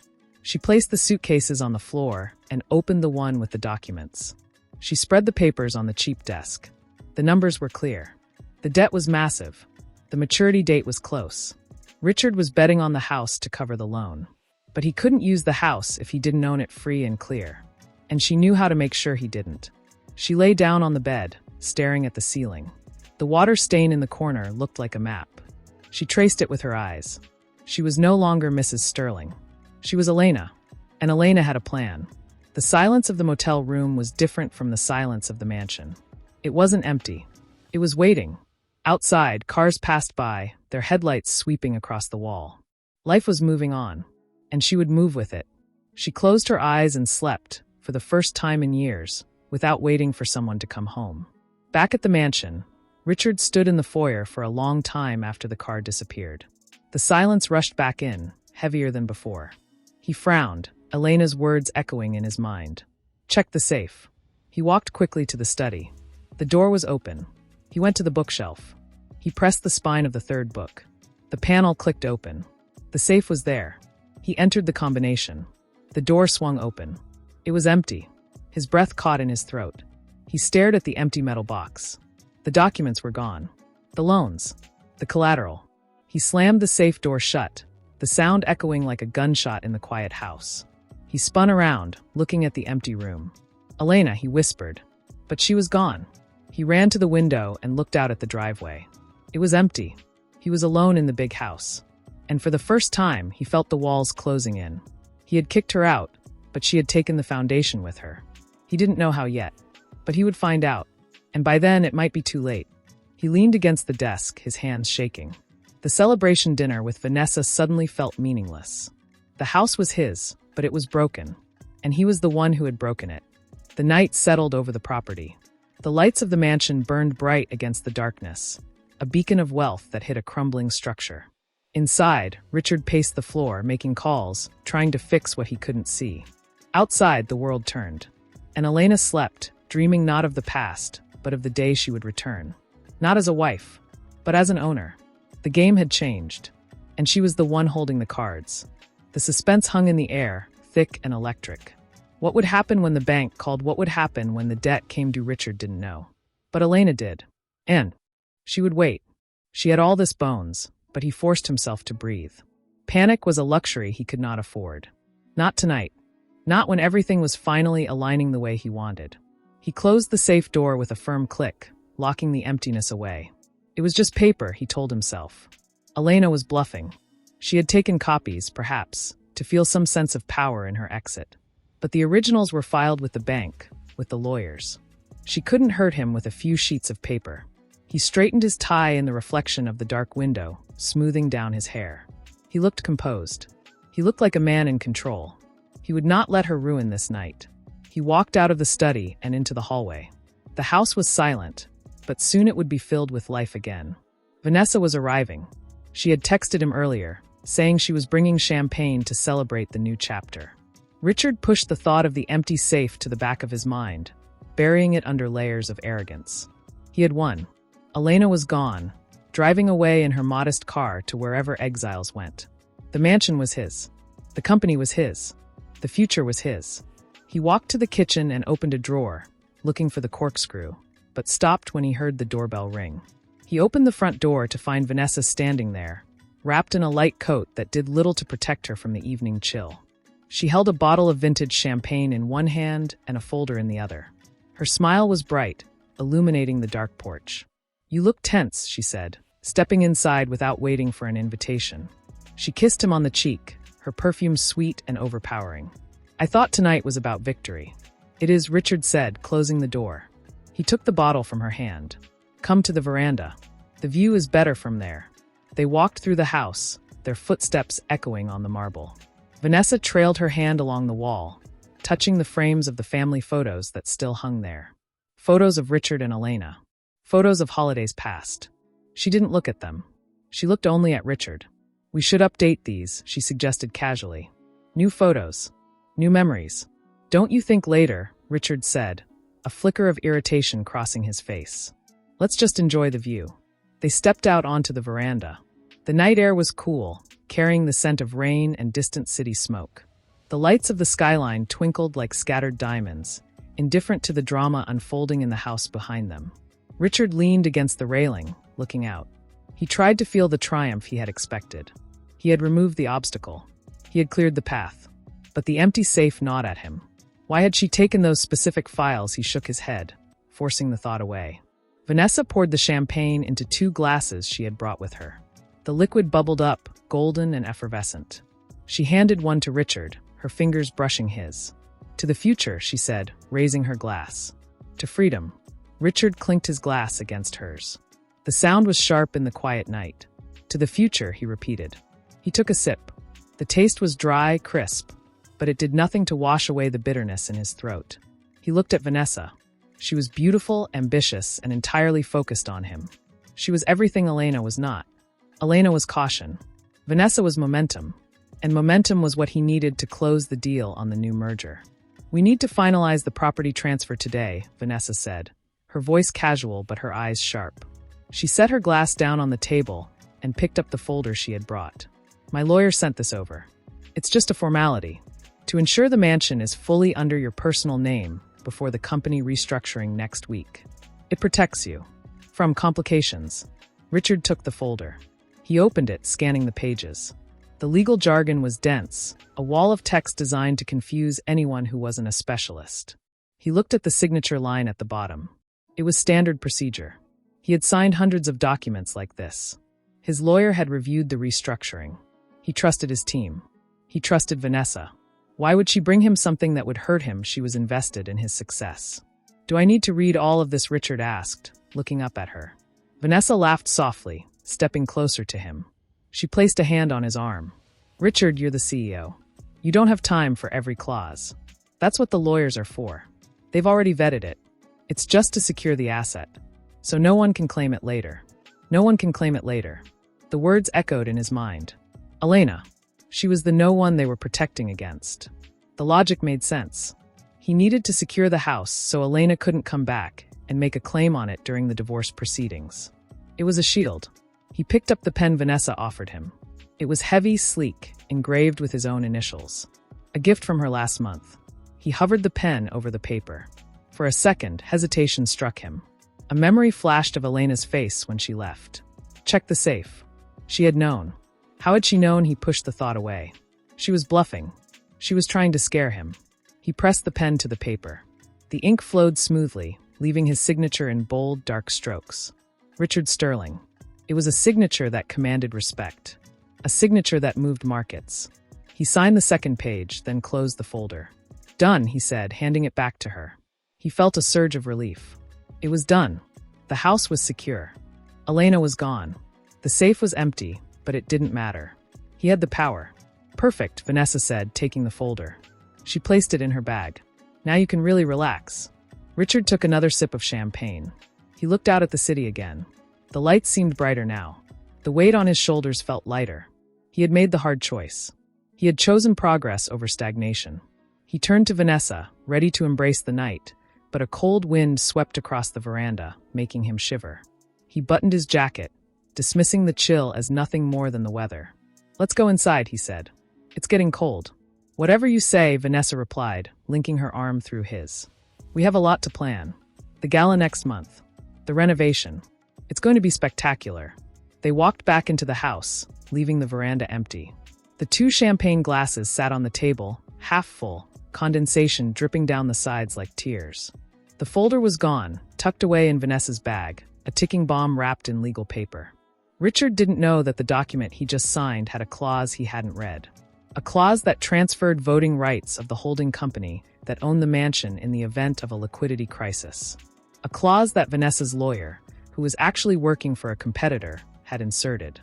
She placed the suitcases on the floor and opened the one with the documents. She spread the papers on the cheap desk. The numbers were clear. The debt was massive. The maturity date was close. Richard was betting on the house to cover the loan. But he couldn't use the house if he didn't own it free and clear. And she knew how to make sure he didn't. She lay down on the bed, staring at the ceiling. The water stain in the corner looked like a map. She traced it with her eyes. She was no longer Mrs. Sterling. She was Elena. And Elena had a plan. The silence of the motel room was different from the silence of the mansion. It wasn't empty. It was waiting. Outside, cars passed by, their headlights sweeping across the wall. Life was moving on, and she would move with it. She closed her eyes and slept, for the first time in years, without waiting for someone to come home. Back at the mansion, Richard stood in the foyer for a long time after the car disappeared. The silence rushed back in, heavier than before. He frowned, Elena's words echoing in his mind. Check the safe. He walked quickly to the study. The door was open. He went to the bookshelf. He pressed the spine of the third book. The panel clicked open. The safe was there. He entered the combination. The door swung open. It was empty. His breath caught in his throat. He stared at the empty metal box. The documents were gone. The loans. The collateral. He slammed the safe door shut, the sound echoing like a gunshot in the quiet house. He spun around, looking at the empty room. Elena, he whispered. But she was gone. He ran to the window and looked out at the driveway. It was empty. He was alone in the big house. And for the first time, he felt the walls closing in. He had kicked her out, but she had taken the foundation with her. He didn't know how yet, but he would find out. And by then, it might be too late. He leaned against the desk, his hands shaking. The celebration dinner with Vanessa suddenly felt meaningless. The house was his, but it was broken. And he was the one who had broken it. The night settled over the property. The lights of the mansion burned bright against the darkness, a beacon of wealth that hid a crumbling structure. Inside, Richard paced the floor, making calls, trying to fix what he couldn't see. Outside, the world turned. And Elena slept, dreaming not of the past, but of the day she would return. Not as a wife, but as an owner. The game had changed, and she was the one holding the cards. The suspense hung in the air, thick and electric. What would happen when the bank called? What would happen when the debt came due? Richard didn't know. But Elena did. And she would wait. She had all this bones, but he forced himself to breathe. Panic was a luxury he could not afford. Not tonight. Not when everything was finally aligning the way he wanted. He closed the safe door with a firm click, locking the emptiness away. It was just paper, he told himself. Elena was bluffing. She had taken copies, perhaps, to feel some sense of power in her exit. But the originals were filed with the bank, with the lawyers. She couldn't hurt him with a few sheets of paper. He straightened his tie in the reflection of the dark window, smoothing down his hair. He looked composed. He looked like a man in control. He would not let her ruin this night. He walked out of the study and into the hallway. The house was silent, but soon it would be filled with life again. Vanessa was arriving. She had texted him earlier, saying she was bringing champagne to celebrate the new chapter. Richard pushed the thought of the empty safe to the back of his mind, burying it under layers of arrogance. He had won. Elena was gone, driving away in her modest car to wherever exiles went. The mansion was his. The company was his. The future was his. He walked to the kitchen and opened a drawer, looking for the corkscrew, but stopped when he heard the doorbell ring. He opened the front door to find Vanessa standing there, wrapped in a light coat that did little to protect her from the evening chill. She held a bottle of vintage champagne in one hand and a folder in the other. Her smile was bright, illuminating the dark porch. "You look tense," she said, stepping inside without waiting for an invitation. She kissed him on the cheek, her perfume sweet and overpowering. "I thought tonight was about victory." "It is," Richard said, closing the door. He took the bottle from her hand. "Come to the veranda. The view is better from there." They walked through the house, their footsteps echoing on the marble. Vanessa trailed her hand along the wall, touching the frames of the family photos that still hung there. Photos of Richard and Elena. Photos of holidays past. She didn't look at them. She looked only at Richard. "We should update these," she suggested casually. "New photos. New memories." "Don't you think later?" Richard said, a flicker of irritation crossing his face. "Let's just enjoy the view." They stepped out onto the veranda. The night air was cool, carrying the scent of rain and distant city smoke. The lights of the skyline twinkled like scattered diamonds, indifferent to the drama unfolding in the house behind them. Richard leaned against the railing, looking out. He tried to feel the triumph he had expected. He had removed the obstacle. He had cleared the path. But the empty safe gnawed at him. Why had she taken those specific files? He shook his head, forcing the thought away. Vanessa poured the champagne into 2 glasses she had brought with her. The liquid bubbled up, golden and effervescent. She handed one to Richard, her fingers brushing his. "To the future," she said, raising her glass. "To freedom." Richard clinked his glass against hers. The sound was sharp in the quiet night. "To the future," he repeated. He took a sip. The taste was dry, crisp, but it did nothing to wash away the bitterness in his throat. He looked at Vanessa. She was beautiful, ambitious, and entirely focused on him. She was everything Elena was not. Elena was caution. Vanessa was momentum. And momentum was what he needed to close the deal on the new merger. "We need to finalize the property transfer today," Vanessa said, her voice casual but her eyes sharp. She set her glass down on the table and picked up the folder she had brought. "My lawyer sent this over. It's just a formality. To ensure the mansion is fully under your personal name before the company restructuring next week. It protects you from complications." Richard took the folder. He opened it, scanning the pages. The legal jargon was dense, a wall of text designed to confuse anyone who wasn't a specialist. He looked at the signature line at the bottom. It was standard procedure. He had signed hundreds of documents like this. His lawyer had reviewed the restructuring. He trusted his team. He trusted Vanessa. Why would she bring him something that would hurt him? She was invested in his success. "Do I need to read all of this?" Richard asked, looking up at her. Vanessa laughed softly, stepping closer to him. She placed a hand on his arm. "Richard, you're the CEO. You don't have time for every clause. That's what the lawyers are for. They've already vetted it. It's just to secure the asset. So no one can claim it later. No one can claim it later." The words echoed in his mind. Elena. She was the no one they were protecting against. The logic made sense. He needed to secure the house so Elena couldn't come back and make a claim on it during the divorce proceedings. It was a shield. He picked up the pen Vanessa offered him. It was heavy, sleek, engraved with his own initials. A gift from her last month. He hovered the pen over the paper. For a second, hesitation struck him. A memory flashed of Elena's face when she left. Check the safe. She had known. How had she known? He pushed the thought away. She was bluffing. She was trying to scare him. He pressed the pen to the paper. The ink flowed smoothly, leaving his signature in bold, dark strokes. Richard Sterling. It was a signature that commanded respect. A signature that moved markets. He signed the second page, then closed the folder. "Done," he said, handing it back to her. He felt a surge of relief. It was done. The house was secure. Elena was gone. The safe was empty, but it didn't matter. He had the power. "Perfect," Vanessa said, taking the folder. She placed it in her bag. "Now you can really relax." Richard took another sip of champagne. He looked out at the city again. The lights seemed brighter now. The weight on his shoulders felt lighter. He had made the hard choice. He had chosen progress over stagnation. He turned to Vanessa, ready to embrace the night, but a cold wind swept across the veranda, making him shiver. He buttoned his jacket, dismissing the chill as nothing more than the weather. "Let's go inside," he said. "It's getting cold." "Whatever you say," Vanessa replied, linking her arm through his. "We have a lot to plan. The gala next month. The renovation. It's going to be spectacular." They walked back into the house, leaving the veranda empty. The 2 champagne glasses sat on the table, half full, condensation dripping down the sides like tears. The folder was gone, tucked away in Vanessa's bag, a ticking bomb wrapped in legal paper. Richard didn't know that the document he just signed had a clause he hadn't read. A clause that transferred voting rights of the holding company that owned the mansion in the event of a liquidity crisis. A clause that Vanessa's lawyer, who was actually working for a competitor, had inserted.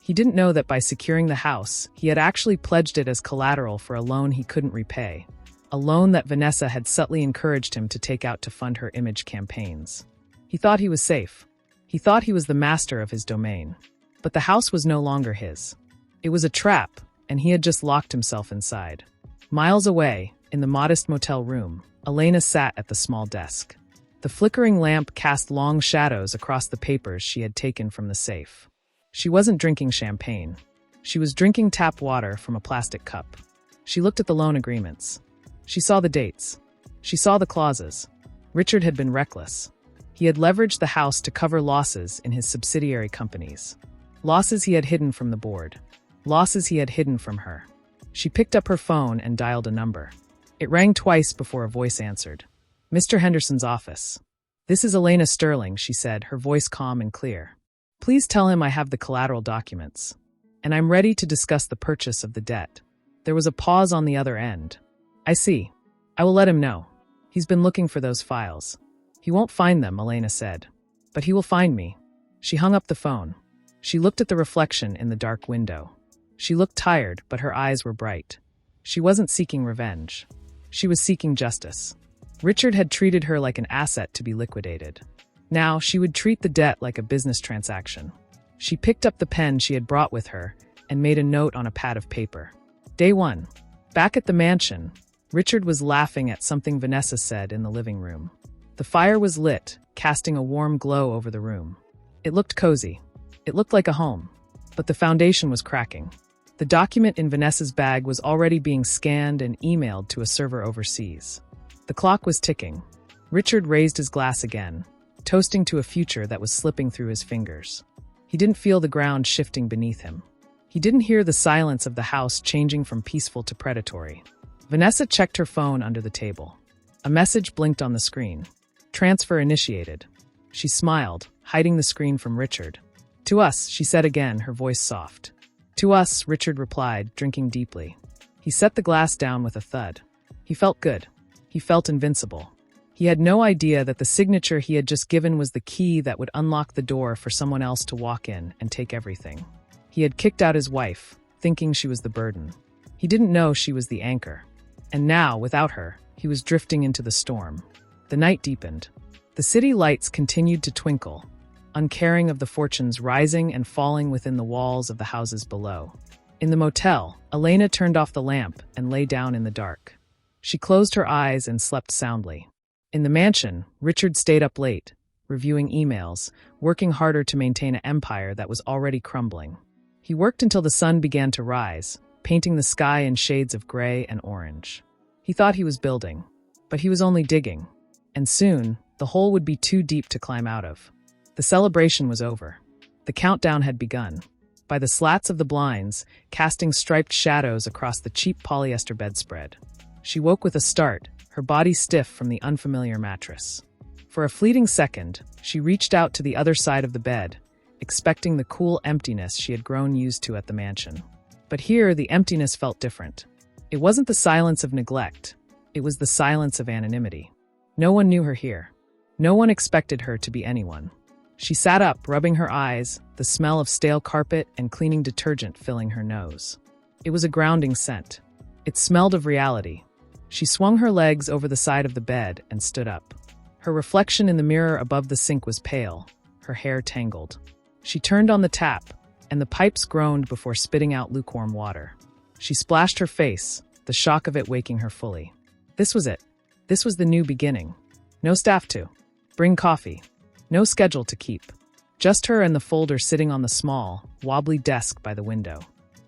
He didn't know that by securing the house, he had actually pledged it as collateral for a loan he couldn't repay. a loan that Vanessa had subtly encouraged him to take out to fund her image campaigns. He thought he was safe. He thought he was the master of his domain. But the house was no longer his. It was a trap, and he had just locked himself inside. Miles away, in the modest motel room, Elena sat at the small desk. The flickering lamp cast long shadows across the papers she had taken from the safe. She wasn't drinking champagne. She was drinking tap water from a plastic cup. She looked at the loan agreements. She saw the dates. She saw the clauses. Richard had been reckless. He had leveraged the house to cover losses in his subsidiary companies. Losses he had hidden from the board. Losses he had hidden from her. She picked up her phone and dialed a number. It rang twice before a voice answered. Mr. Henderson's office. This is Elena Sterling, she said, her voice calm and clear. Please tell him I have the collateral documents. And I'm ready to discuss the purchase of the debt. There was a pause on the other end. I see. I will let him know. He's been looking for those files. He won't find them, Elena said. But he will find me. She hung up the phone. She looked at the reflection in the dark window. She looked tired, but her eyes were bright. She wasn't seeking revenge. She was seeking justice. Richard had treated her like an asset to be liquidated. Now she would treat the debt like a business transaction. She picked up the pen she had brought with her and made a note on a pad of paper. Day 1. Back at the mansion, Richard was laughing at something Vanessa said in the living room. The fire was lit, casting a warm glow over the room. It looked cozy. It looked like a home. But the foundation was cracking. The document in Vanessa's bag was already being scanned and emailed to a server overseas. The clock was ticking. Richard raised his glass again, toasting to a future that was slipping through his fingers. He didn't feel the ground shifting beneath him. He didn't hear the silence of the house changing from peaceful to predatory. Vanessa checked her phone under the table. A message blinked on the screen. Transfer initiated. She smiled, hiding the screen from Richard. To us, she said again, her voice soft. To us, Richard replied, drinking deeply. He set the glass down with a thud. He felt good. He felt invincible. He had no idea that the signature he had just given was the key that would unlock the door for someone else to walk in and take everything. He had kicked out his wife, thinking she was the burden. He didn't know she was the anchor. And now, without her, he was drifting into the storm. The night deepened. The city lights continued to twinkle, uncaring of the fortunes rising and falling within the walls of the houses below. In the motel, Elena turned off the lamp and lay down in the dark. She closed her eyes and slept soundly. In the mansion, Richard stayed up late, reviewing emails, working harder to maintain an empire that was already crumbling. He worked until the sun began to rise, painting the sky in shades of gray and orange. He thought he was building, but he was only digging. And soon, the hole would be too deep to climb out of. The celebration was over. The countdown had begun. By the slats of the blinds, casting striped shadows across the cheap polyester bedspread. She woke with a start, her body stiff from the unfamiliar mattress. For a fleeting second, she reached out to the other side of the bed, expecting the cool emptiness she had grown used to at the mansion. But here, the emptiness felt different. It wasn't the silence of neglect. It was the silence of anonymity. No one knew her here. No one expected her to be anyone. She sat up, rubbing her eyes, the smell of stale carpet and cleaning detergent filling her nose. It was a grounding scent. It smelled of reality. She swung her legs over the side of the bed and stood up. Her reflection in the mirror above the sink was pale, her hair tangled. She turned on the tap, and the pipes groaned before spitting out lukewarm water. She splashed her face, the shock of it waking her fully. This was it. This was the new beginning. No staff to bring coffee. No schedule to keep. Just her and the folder sitting on the small, wobbly desk by the window.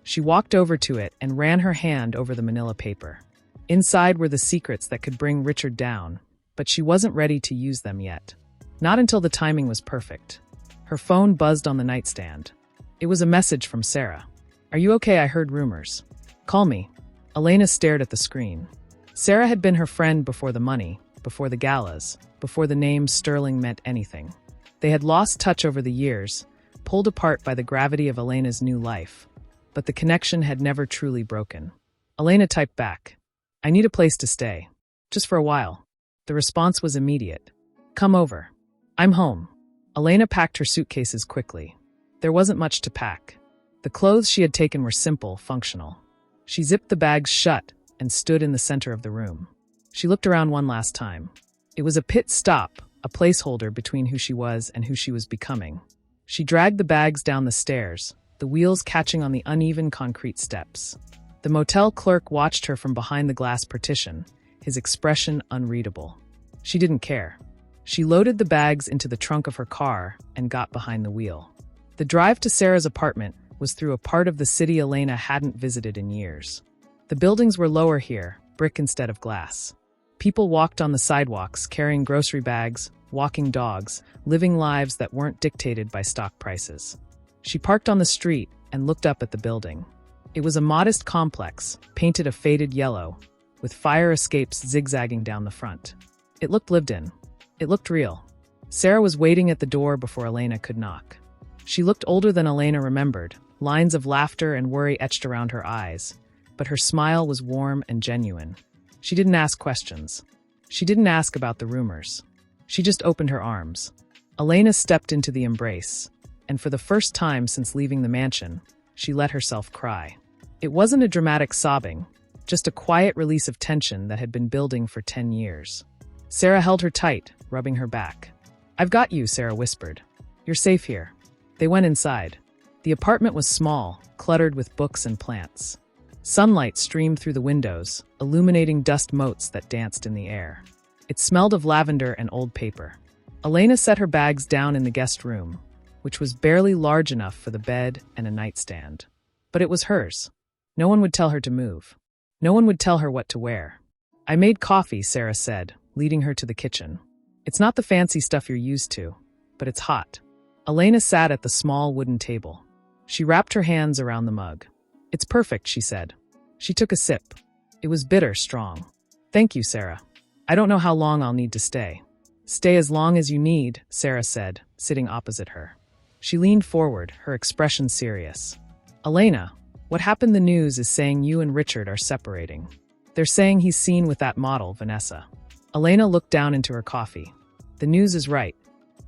She walked over to it and ran her hand over the manila paper. Inside were the secrets that could bring Richard down, but she wasn't ready to use them yet. Not until the timing was perfect. Her phone buzzed on the nightstand. It was a message from Sarah. Are you okay? I heard rumors. Call me. Elena stared at the screen. Sarah had been her friend before the money, before the galas, before the name Sterling meant anything. They had lost touch over the years, pulled apart by the gravity of Elena's new life. But the connection had never truly broken. Elena typed back. I need a place to stay. Just for a while. The response was immediate. Come over. I'm home. Elena packed her suitcases quickly. There wasn't much to pack. The clothes she had taken were simple, functional. She zipped the bags shut, and stood in the center of the room. She looked around one last time. It was a pit stop, a placeholder between who she was and who she was becoming. She dragged the bags down the stairs, the wheels catching on the uneven concrete steps. The motel clerk watched her from behind the glass partition, his expression unreadable. She didn't care. She loaded the bags into the trunk of her car and got behind the wheel. The drive to Sarah's apartment was through a part of the city Elena hadn't visited in years. The buildings were lower here, brick instead of glass. People walked on the sidewalks, carrying grocery bags, walking dogs, living lives that weren't dictated by stock prices. She parked on the street and looked up at the building. It was a modest complex, painted a faded yellow, with fire escapes zigzagging down the front. It looked lived in. It looked real. Sarah was waiting at the door before Elena could knock. She looked older than Elena remembered, lines of laughter and worry etched around her eyes, but her smile was warm and genuine. She didn't ask questions. She didn't ask about the rumors. She just opened her arms. Elena stepped into the embrace, and for the first time since leaving the mansion, she let herself cry. It wasn't a dramatic sobbing, just a quiet release of tension that had been building for 10 years. Sarah held her tight, rubbing her back. "I've got you," Sarah whispered. "You're safe here." They went inside. The apartment was small, cluttered with books and plants. Sunlight streamed through the windows, illuminating dust motes that danced in the air. It smelled of lavender and old paper. Elena set her bags down in the guest room, which was barely large enough for the bed and a nightstand. But it was hers. No one would tell her to move. No one would tell her what to wear. "I made coffee," Sarah said, leading her to the kitchen. "It's not the fancy stuff you're used to, but it's hot." Elena sat at the small wooden table. She wrapped her hands around the mug. "It's perfect," she said. She took a sip. It was bitter, strong. "Thank you, Sarah. I don't know how long I'll need to stay." "Stay as long as you need," Sarah said, sitting opposite her. She leaned forward, her expression serious. "Elena, what happened? The news is saying you and Richard are separating. They're saying he's seen with that model, Vanessa." Elena looked down into her coffee. "The news is right.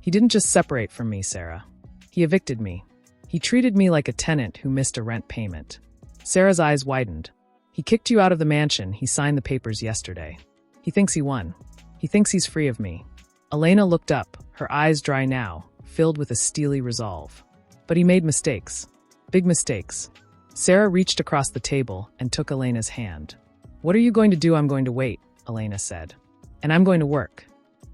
He didn't just separate from me, Sarah. He evicted me. He treated me like a tenant who missed a rent payment." Sarah's eyes widened. "He kicked you out of the mansion. He signed the papers yesterday. He thinks he won. He thinks he's free of me." Elena looked up, her eyes dry now, filled with a steely resolve. "But he made mistakes. Big mistakes." Sarah reached across the table and took Elena's hand. "What are you going to do?" "I'm going to wait," Elena said. "And I'm going to work.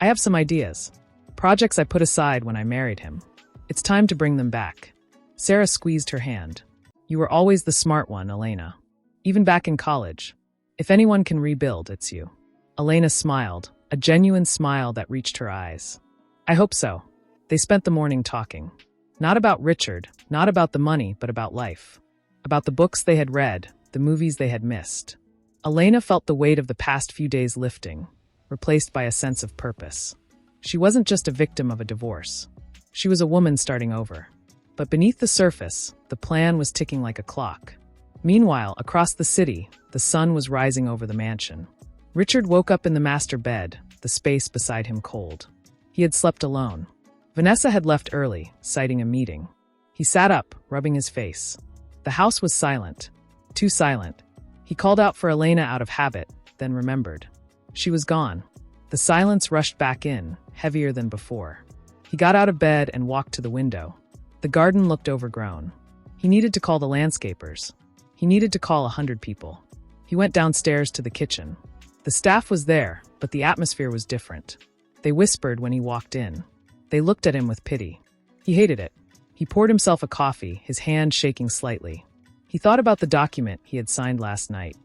I have some ideas. Projects I put aside when I married him. It's time to bring them back." Sarah squeezed her hand. "You were always the smart one, Elena. Even back in college. If anyone can rebuild, it's you." Elena smiled, a genuine smile that reached her eyes. "I hope so." They spent the morning talking. Not about Richard, not about the money, but about life. About the books they had read, the movies they had missed. Elena felt the weight of the past few days lifting, replaced by a sense of purpose. She wasn't just a victim of a divorce. She was a woman starting over. But beneath the surface, the plan was ticking like a clock. Meanwhile, across the city, the sun was rising over the mansion. Richard woke up in the master bed, the space beside him cold. He had slept alone. Vanessa had left early, citing a meeting. He sat up, rubbing his face. The house was silent. Too silent. He called out for Elena out of habit, then remembered. She was gone. The silence rushed back in, heavier than before. He got out of bed and walked to the window. The garden looked overgrown. He needed to call the landscapers. He needed to call 100 people. He went downstairs to the kitchen. The staff was there, but the atmosphere was different. They whispered when he walked in. They looked at him with pity. He hated it. He poured himself a coffee, his hand shaking slightly. He thought about the document he had signed last night,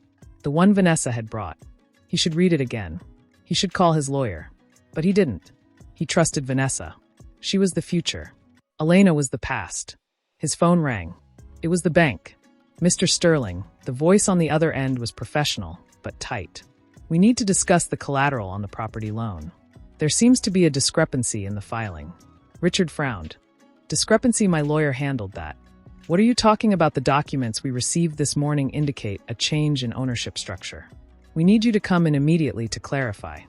the one Vanessa had brought. He should read it again. He should call his lawyer. But he didn't. He trusted Vanessa. She was the future. Elena was the past. His phone rang. It was the bank. Mr. Sterling, the voice on the other end was professional, but tight. "We need to discuss the collateral on the property loan. There seems to be a discrepancy in the filing." Richard frowned. "Discrepancy? My lawyer handled that." "What are you talking about? The documents we received this morning indicate a change in ownership structure. We need you to come in immediately to clarify."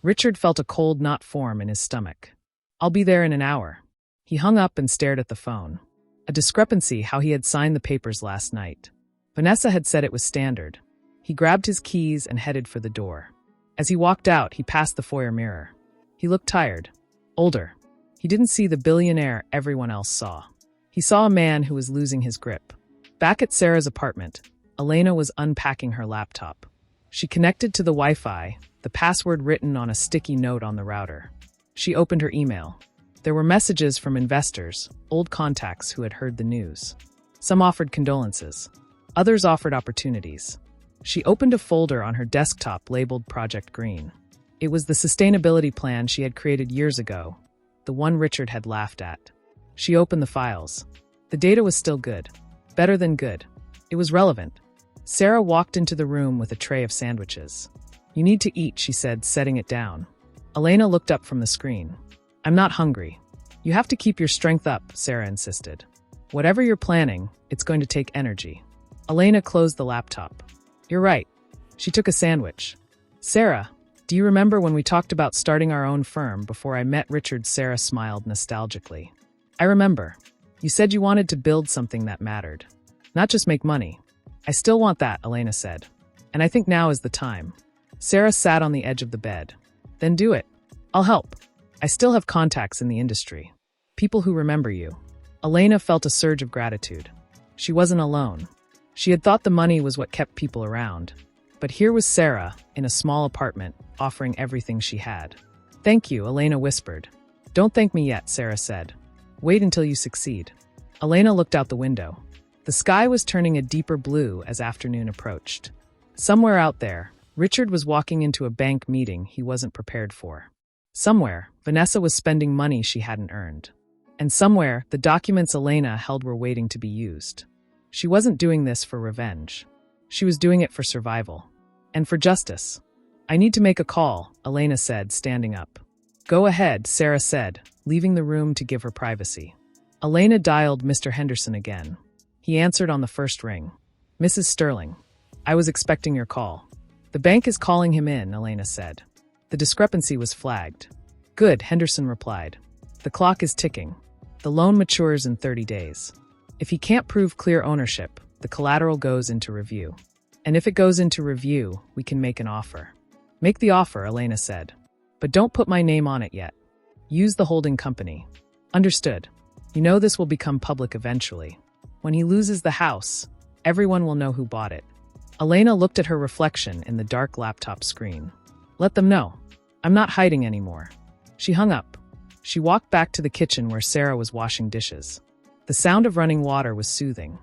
Richard felt a cold knot form in his stomach. "I'll be there in an hour." He hung up and stared at the phone. A discrepancy, how he had signed the papers last night. Vanessa had said it was standard. He grabbed his keys and headed for the door. As he walked out, he passed the foyer mirror. He looked tired, older. He didn't see the billionaire everyone else saw. He saw a man who was losing his grip. Back at Sarah's apartment, Elena was unpacking her laptop. She connected to the Wi-Fi, the password written on a sticky note on the router. She opened her email. There were messages from investors, old contacts who had heard the news. Some offered condolences. Others offered opportunities. She opened a folder on her desktop labeled Project Green. It was the sustainability plan she had created years ago, the one Richard had laughed at. She opened the files. The data was still good. Better than good. It was relevant. Sarah walked into the room with a tray of sandwiches. "You need to eat," she said, setting it down. Elena looked up from the screen. "I'm not hungry." "You have to keep your strength up," Sarah insisted. "Whatever you're planning, it's going to take energy." Elena closed the laptop. "You're right." She took a sandwich. "Sarah, do you remember when we talked about starting our own firm before I met Richard?" Sarah smiled nostalgically. "I remember. You said you wanted to build something that mattered. Not just make money." "I still want that," Elena said. "And I think now is the time." Sarah sat on the edge of the bed. "Then do it. I'll help. I still have contacts in the industry. People who remember you." Elena felt a surge of gratitude. She wasn't alone. She had thought the money was what kept people around. But here was Sarah, in a small apartment, offering everything she had. "Thank you," Elena whispered. "Don't thank me yet," Sarah said. "Wait until you succeed." Elena looked out the window. The sky was turning a deeper blue as afternoon approached. Somewhere out there, Richard was walking into a bank meeting he wasn't prepared for. Somewhere, Vanessa was spending money she hadn't earned. And somewhere, the documents Elena held were waiting to be used. She wasn't doing this for revenge. She was doing it for survival. And for justice. "I need to make a call," Elena said, standing up. "Go ahead," Sarah said, leaving the room to give her privacy. Elena dialed Mr. Henderson again. He answered on the first ring. "Mrs. Sterling, I was expecting your call." "The bank is calling him in," Elena said. The discrepancy was flagged. "Good," Henderson replied. "The clock is ticking. The loan matures in 30 days. If he can't prove clear ownership, the collateral goes into review. And if it goes into review, we can make an offer." "Make the offer," Elena said. "But don't put my name on it yet. Use the holding company." "Understood. You know this will become public eventually. When he loses the house, everyone will know who bought it." Elena looked at her reflection in the dark laptop screen. "Let them know. I'm not hiding anymore." She hung up. She walked back to the kitchen where Sarah was washing dishes. The sound of running water was soothing.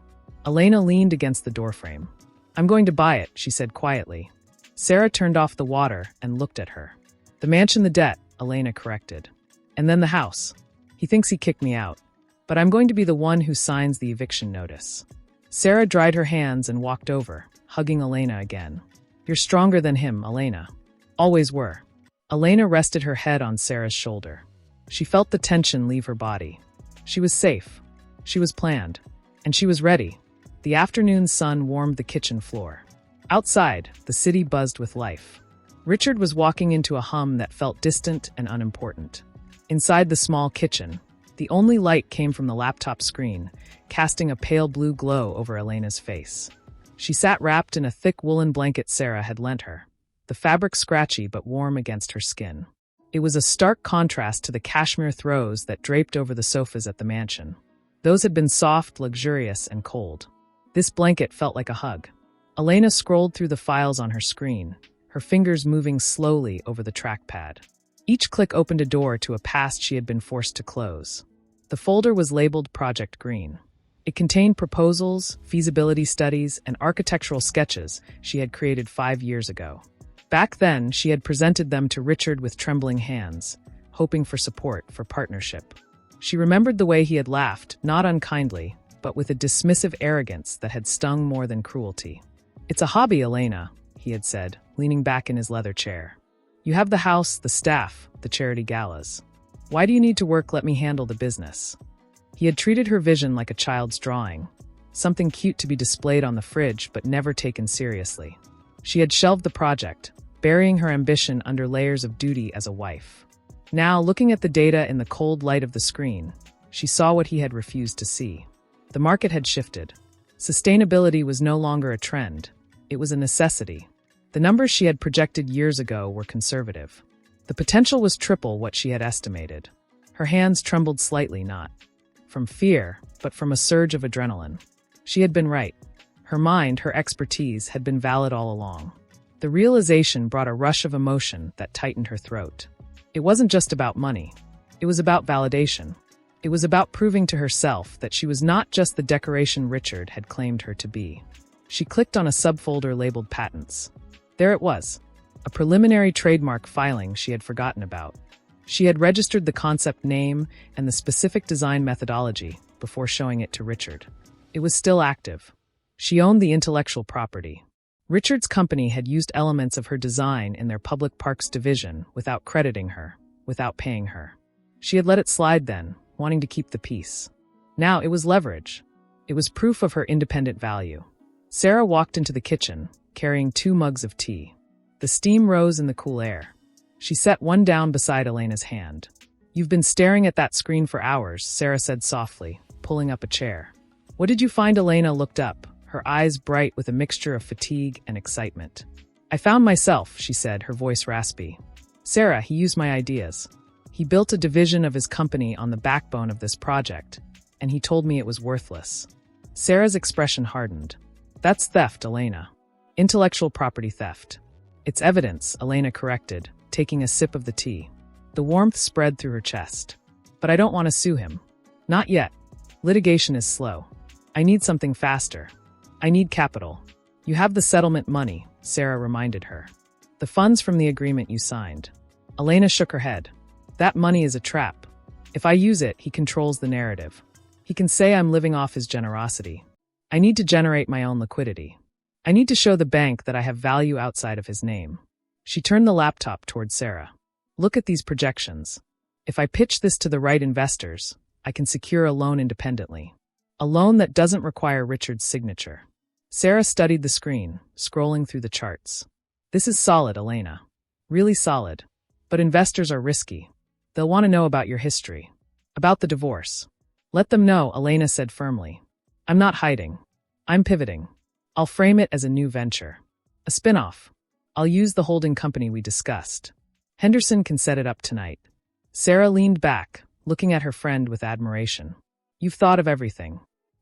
Elena leaned against the doorframe. "I'm going to buy it," she said quietly. Sarah turned off the water and looked at her. "The mansion, the debt," Elena corrected. "And then the house. He thinks he kicked me out. But I'm going to be the one who signs the eviction notice." Sarah dried her hands and walked over, hugging Elena again. "You're stronger than him, Elena. Always were." Elena rested her head on Sarah's shoulder. She felt the tension leave her body. She was safe. She was planned. And she was ready. The afternoon sun warmed the kitchen floor. Outside, the city buzzed with life. Richard was walking into a hum that felt distant and unimportant. Inside the small kitchen, the only light came from the laptop screen, casting a pale blue glow over Elena's face. She sat wrapped in a thick woolen blanket Sarah had lent her, the fabric scratchy but warm against her skin. It was a stark contrast to the cashmere throws that draped over the sofas at the mansion. Those had been soft, luxurious, and cold. This blanket felt like a hug. Elena scrolled through the files on her screen, her fingers moving slowly over the trackpad. Each click opened a door to a past she had been forced to close. The folder was labeled Project Green. It contained proposals, feasibility studies, and architectural sketches she had created 5 years ago. Back then, she had presented them to Richard with trembling hands, hoping for support, for partnership. She remembered the way he had laughed, not unkindly, but with a dismissive arrogance that had stung more than cruelty. "It's a hobby, Elena," he had said, leaning back in his leather chair. "You have the house, the staff, the charity galas. Why do you need to work? Let me handle the business." He had treated her vision like a child's drawing, something cute to be displayed on the fridge but never taken seriously. She had shelved the project, burying her ambition under layers of duty as a wife. Now, looking at the data in the cold light of the screen, she saw what he had refused to see. The market had shifted. Sustainability was no longer a trend. It was a necessity. The numbers she had projected years ago were conservative. The potential was triple what she had estimated. Her hands trembled slightly, not from fear, but from a surge of adrenaline. She had been right. Her mind, her expertise, had been valid all along. The realization brought a rush of emotion that tightened her throat. It wasn't just about money. It was about validation. It was about proving to herself that she was not just the decoration Richard had claimed her to be. She clicked on a subfolder labeled Patents. There it was, a preliminary trademark filing she had forgotten about. She had registered the concept name and the specific design methodology before showing it to Richard. It was still active. She owned the intellectual property. Richard's company had used elements of her design in their public parks division without crediting her, without paying her. She had let it slide then, wanting to keep the peace. Now it was leverage. It was proof of her independent value. Sarah walked into the kitchen, carrying 2 mugs of tea. The steam rose in the cool air. She set one down beside Elena's hand. "You've been staring at that screen for hours," Sarah said softly, pulling up a chair. "What did you find?" Elena looked up, her eyes bright with a mixture of fatigue and excitement. "I found myself," she said, her voice raspy. "Sarah, he used my ideas. He built a division of his company on the backbone of this project, and he told me it was worthless." Sarah's expression hardened. "That's theft, Elena. Intellectual property theft." "It's evidence," Elena corrected, taking a sip of the tea. The warmth spread through her chest. "But I don't want to sue him. Not yet. Litigation is slow. I need something faster. I need capital." "You have the settlement money," Sarah reminded her. "The funds from the agreement you signed." Elena shook her head. "That money is a trap. If I use it, he controls the narrative. He can say I'm living off his generosity. I need to generate my own liquidity. I need to show the bank that I have value outside of his name." She turned the laptop toward Sarah. "Look at these projections. If I pitch this to the right investors, I can secure a loan independently. A loan that doesn't require Richard's signature." Sarah studied the screen, scrolling through the charts. "This is solid, Elena. Really solid. But investors are risky. They'll want to know about your history. About the divorce." "Let them know," Elena said firmly. "I'm not hiding. I'm pivoting. I'll frame it as a new venture. A spin-off. I'll use the holding company we discussed. Henderson can set it up tonight." Sarah leaned back, looking at her friend with admiration. "You've thought of everything."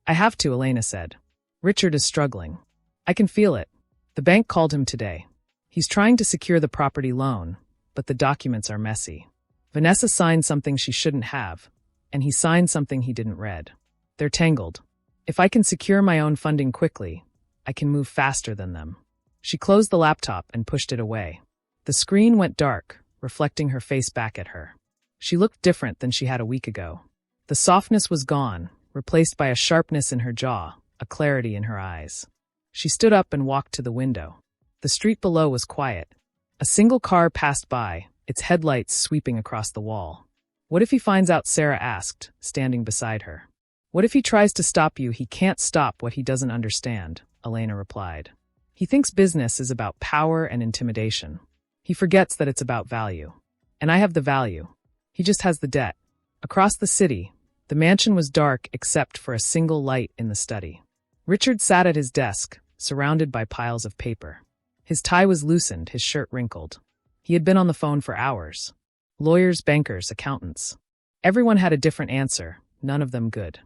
"I have to," Elena said. "Richard is struggling. I can feel it. The bank called him today. He's trying to secure the property loan, but the documents are messy. Vanessa signed something she shouldn't have, and he signed something he didn't read. They're tangled. If I can secure my own funding quickly, I can move faster than them." She closed the laptop and pushed it away. The screen went dark, reflecting her face back at her. She looked different than she had a week ago. The softness was gone, replaced by a sharpness in her jaw, a clarity in her eyes. She stood up and walked to the window. The street below was quiet. A single car passed by, its headlights sweeping across the wall. "What if he finds out?" Sarah asked, standing beside her. "What if he tries to stop you? He can't stop what he doesn't understand," Elena replied. "He thinks business is about power and intimidation. He forgets that it's about value. And I have the value. He just has the debt." Across the city, the mansion was dark except for a single light in the study. Richard sat at his desk, surrounded by piles of paper. His tie was loosened, his shirt wrinkled. He had been on the phone for hours. Lawyers, bankers, accountants. Everyone had a different answer, none of them good.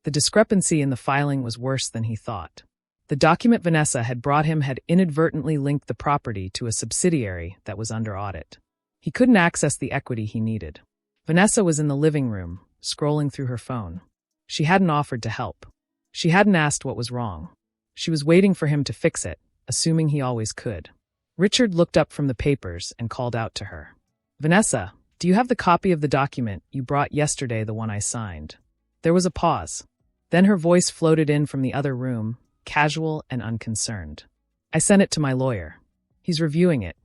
The discrepancy in the filing was worse than he thought. The document Vanessa had brought him had inadvertently linked the property to a subsidiary that was under audit. He couldn't access the equity he needed. Vanessa was in the living room, scrolling through her phone. She hadn't offered to help. She hadn't asked what was wrong. She was waiting for him to fix it, assuming he always could. Richard looked up from the papers and called out to her. "Vanessa, do you have the copy of the document you brought yesterday, the one I signed?" There was a pause. Then her voice floated in from the other room, casual and unconcerned. "I sent it to my lawyer. He's reviewing it."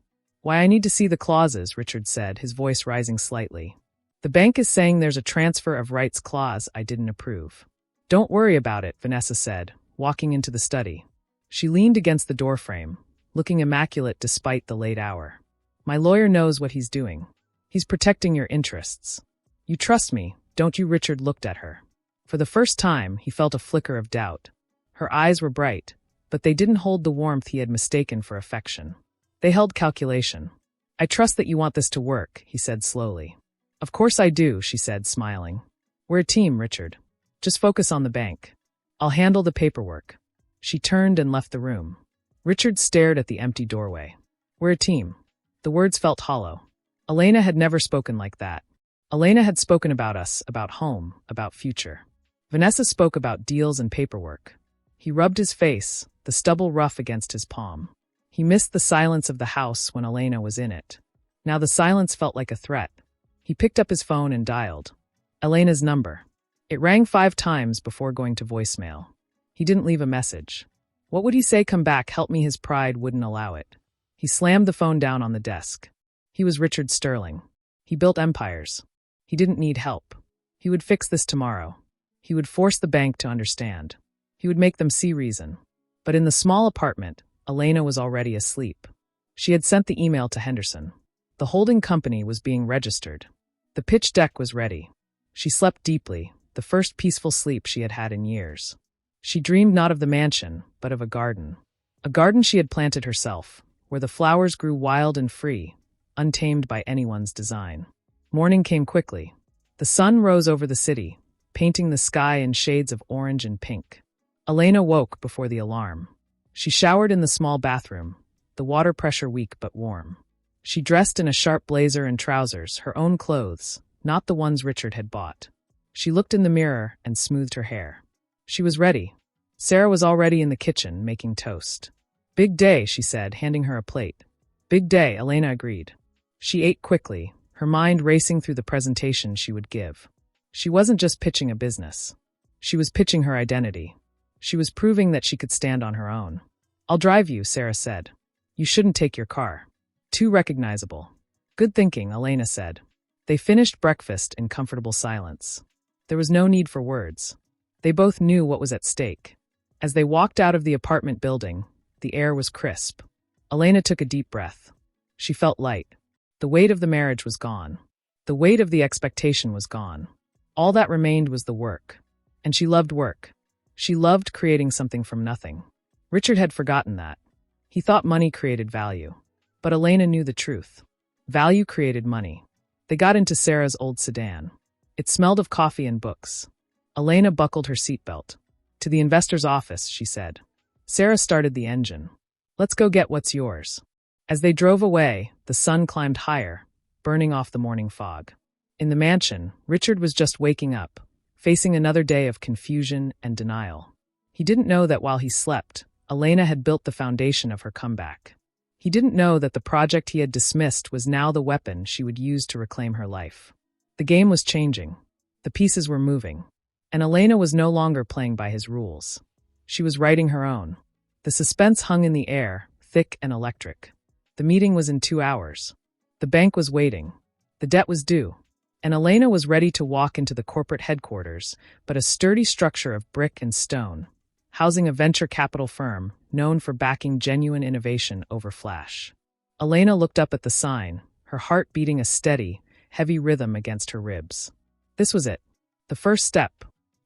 "Why, I need to see the clauses," Richard said, his voice rising slightly. "The bank is saying there's a transfer of rights clause I didn't approve." "Don't worry about it," Vanessa said, walking into the study. She leaned against the doorframe, looking immaculate despite the late hour. "My lawyer knows what he's doing. He's protecting your interests. You trust me, don't you?" Richard looked at her. For the first time, he felt a flicker of doubt. Her eyes were bright, but they didn't hold the warmth he had mistaken for affection. They held calculation. "I trust that you want this to work," he said slowly. "Of course I do," she said, smiling. "We're a team, Richard. Just focus on the bank. I'll handle the paperwork." She turned and left the room. Richard stared at the empty doorway. "We're a team." The words felt hollow. Elena had never spoken like that. Elena had spoken about us, about home, about future. Vanessa spoke about deals and paperwork. He rubbed his face, the stubble rough against his palm. He missed the silence of the house when Elena was in it. Now the silence felt like a threat. He picked up his phone and dialed Elena's number. It rang 5 times before going to voicemail. He didn't leave a message. What would he say? "Come back, help me." His pride wouldn't allow it. He slammed the phone down on the desk. He was Richard Sterling. He built empires. He didn't need help. He would fix this tomorrow. He would force the bank to understand. He would make them see reason. But in the small apartment, Elena was already asleep. She had sent the email to Henderson. The holding company was being registered. The pitch deck was ready. She slept deeply, the first peaceful sleep she had had in years. She dreamed not of the mansion, but of a garden. A garden she had planted herself, where the flowers grew wild and free, untamed by anyone's design. Morning came quickly. The sun rose over the city, painting the sky in shades of orange and pink. Elena woke before the alarm. She showered in the small bathroom, the water pressure weak but warm. She dressed in a sharp blazer and trousers, her own clothes, not the ones Richard had bought. She looked in the mirror and smoothed her hair. She was ready. Sarah was already in the kitchen, making toast. "Big day," she said, handing her a plate. "Big day," Elena agreed. She ate quickly, her mind racing through the presentation she would give. She wasn't just pitching a business. She was pitching her identity. She was proving that she could stand on her own. "I'll drive you," Sarah said. "You shouldn't take your car. Too recognizable." "Good thinking," Elena said. They finished breakfast in comfortable silence. There was no need for words. They both knew what was at stake. As they walked out of the apartment building, the air was crisp. Elena took a deep breath. She felt light. The weight of the marriage was gone. The weight of the expectation was gone. All that remained was the work. And she loved work. She loved creating something from nothing. Richard had forgotten that. He thought money created value. But Elena knew the truth. Value created money. They got into Sarah's old sedan. It smelled of coffee and books. Elena buckled her seatbelt. "To the investor's office," she said. Sarah started the engine. "Let's go get what's yours." As they drove away, the sun climbed higher, burning off the morning fog. In the mansion, Richard was just waking up, facing another day of confusion and denial. He didn't know that while he slept, Elena had built the foundation of her comeback. He didn't know that the project he had dismissed was now the weapon she would use to reclaim her life. The game was changing. The pieces were moving. And Elena was no longer playing by his rules. She was writing her own. The suspense hung in the air, thick and electric. The meeting was in 2 hours. The bank was waiting. The debt was due. And Elena was ready to walk into the corporate headquarters, but a sturdy structure of brick and stone, housing a venture capital firm known for backing genuine innovation over flash. Elena looked up at the sign, her heart beating a steady, heavy rhythm against her ribs. This was it. The first step.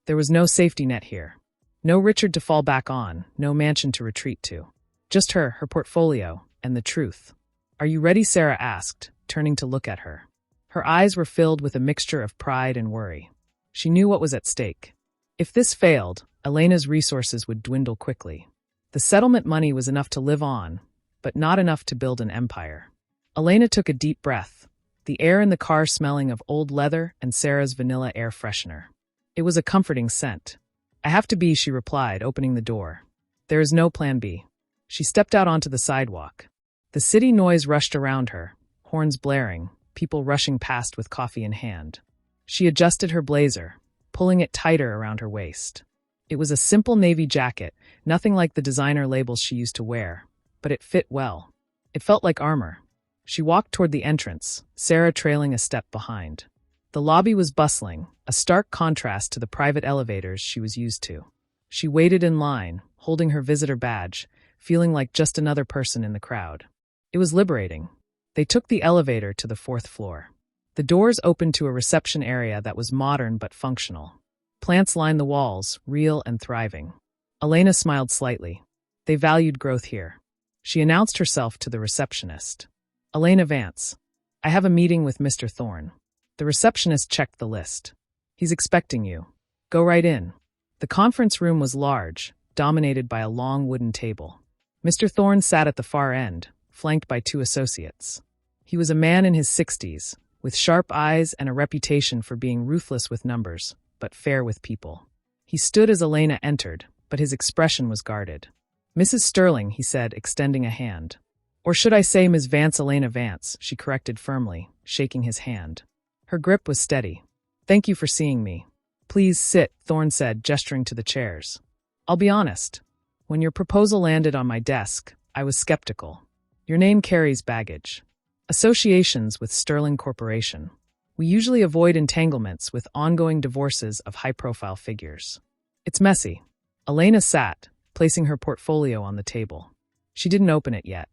There was no safety net here. No Richard to fall back on, no mansion to retreat to. Just her portfolio, and the truth. "Are you ready?" Sarah asked, turning to look at her. Her eyes were filled with a mixture of pride and worry. She knew what was at stake. If this failed, Elena's resources would dwindle quickly. The settlement money was enough to live on, but not enough to build an empire. Elena took a deep breath, the air in the car smelling of old leather and Sarah's vanilla air freshener. It was a comforting scent. "I have to be," she replied, opening the door. "There is no plan B." She stepped out onto the sidewalk. The city noise rushed around her, horns blaring, people rushing past with coffee in hand. She adjusted her blazer, pulling it tighter around her waist. It was a simple navy jacket, nothing like the designer labels she used to wear, but it fit well. It felt like armor. She walked toward the entrance, Sarah trailing a step behind. The lobby was bustling, a stark contrast to the private elevators she was used to. She waited in line, holding her visitor badge, feeling like just another person in the crowd. It was liberating. They took the elevator to the 4th floor. The doors opened to a reception area that was modern but functional. Plants lined the walls, real and thriving. Elena smiled slightly. They valued growth here. She announced herself to the receptionist. Elena Vance. I have a meeting with Mr. Thorne. The receptionist checked the list. He's expecting you. Go right in. The conference room was large, dominated by a long wooden table. Mr. Thorne sat at the far end, flanked by two associates. He was a man in his 60s, with sharp eyes and a reputation for being ruthless with numbers, but fair with people. He stood as Elena entered, but his expression was guarded. Mrs. Sterling, he said, extending a hand. Or should I say Ms. Vance? Elena Vance, she corrected firmly, shaking his hand. Her grip was steady. Thank you for seeing me. Please sit, Thorne said, gesturing to the chairs. I'll be honest. When your proposal landed on my desk, I was skeptical. Your name carries baggage. Associations with Sterling Corporation. We usually avoid entanglements with ongoing divorces of high-profile figures. It's messy. Elena sat, placing her portfolio on the table. She didn't open it yet.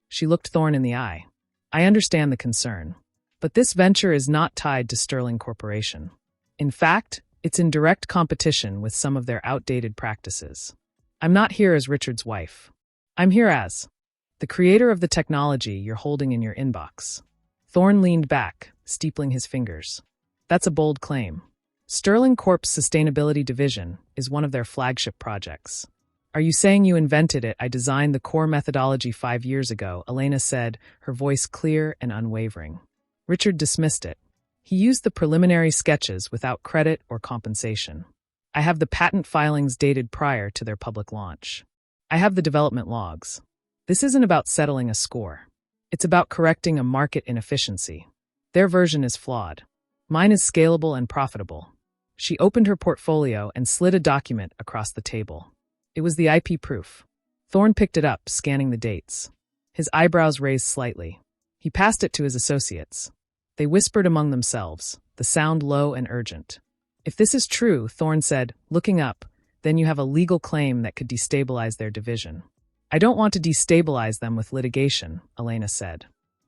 She looked Thorne in the eye. I understand the concern. But this venture is not tied to Sterling Corporation. In fact, it's in direct competition with some of their outdated practices. I'm not here as Richard's wife. I'm here as the creator of the technology you're holding in your inbox. Thorne leaned back, steepling his fingers. That's a bold claim. Sterling Corp's sustainability division is one of their flagship projects. Are you saying you invented it? I designed the core methodology 5 years ago, Elena said, her voice clear and unwavering. Richard dismissed it. He used the preliminary sketches without credit or compensation. I have the patent filings dated prior to their public launch. I have the development logs. This isn't about settling a score. It's about correcting a market inefficiency. Their version is flawed. Mine is scalable and profitable. She opened her portfolio and slid a document across the table. It was the IP proof. Thorne picked it up, scanning the dates. His eyebrows raised slightly. He passed it to his associates. They whispered among themselves, the sound low and urgent. If this is true, Thorne said, looking up, then you have a legal claim that could destabilize their division. I don't want to destabilize them with litigation, Elena said.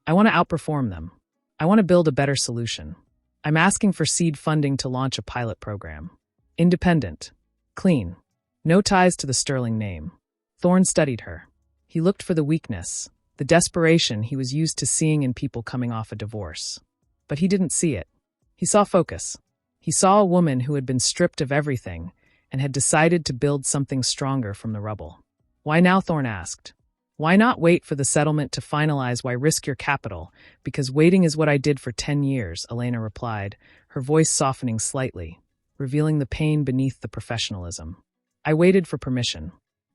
I want to outperform them. I want to build a better solution. I'm asking for seed funding to launch a pilot program. Independent. Clean. No ties to the Sterling name. Thorne studied her. He looked for the weakness, the desperation he was used to seeing in people coming off a divorce. But he didn't see it. He saw focus. He saw a woman who had been stripped of everything and had decided to build something stronger from the rubble. Why now? Thorne asked. Why not wait for the settlement to finalize? Why risk your capital? Because waiting is what I did for 10 years, Elena replied, her voice softening slightly, revealing the pain beneath the professionalism. I waited for permission.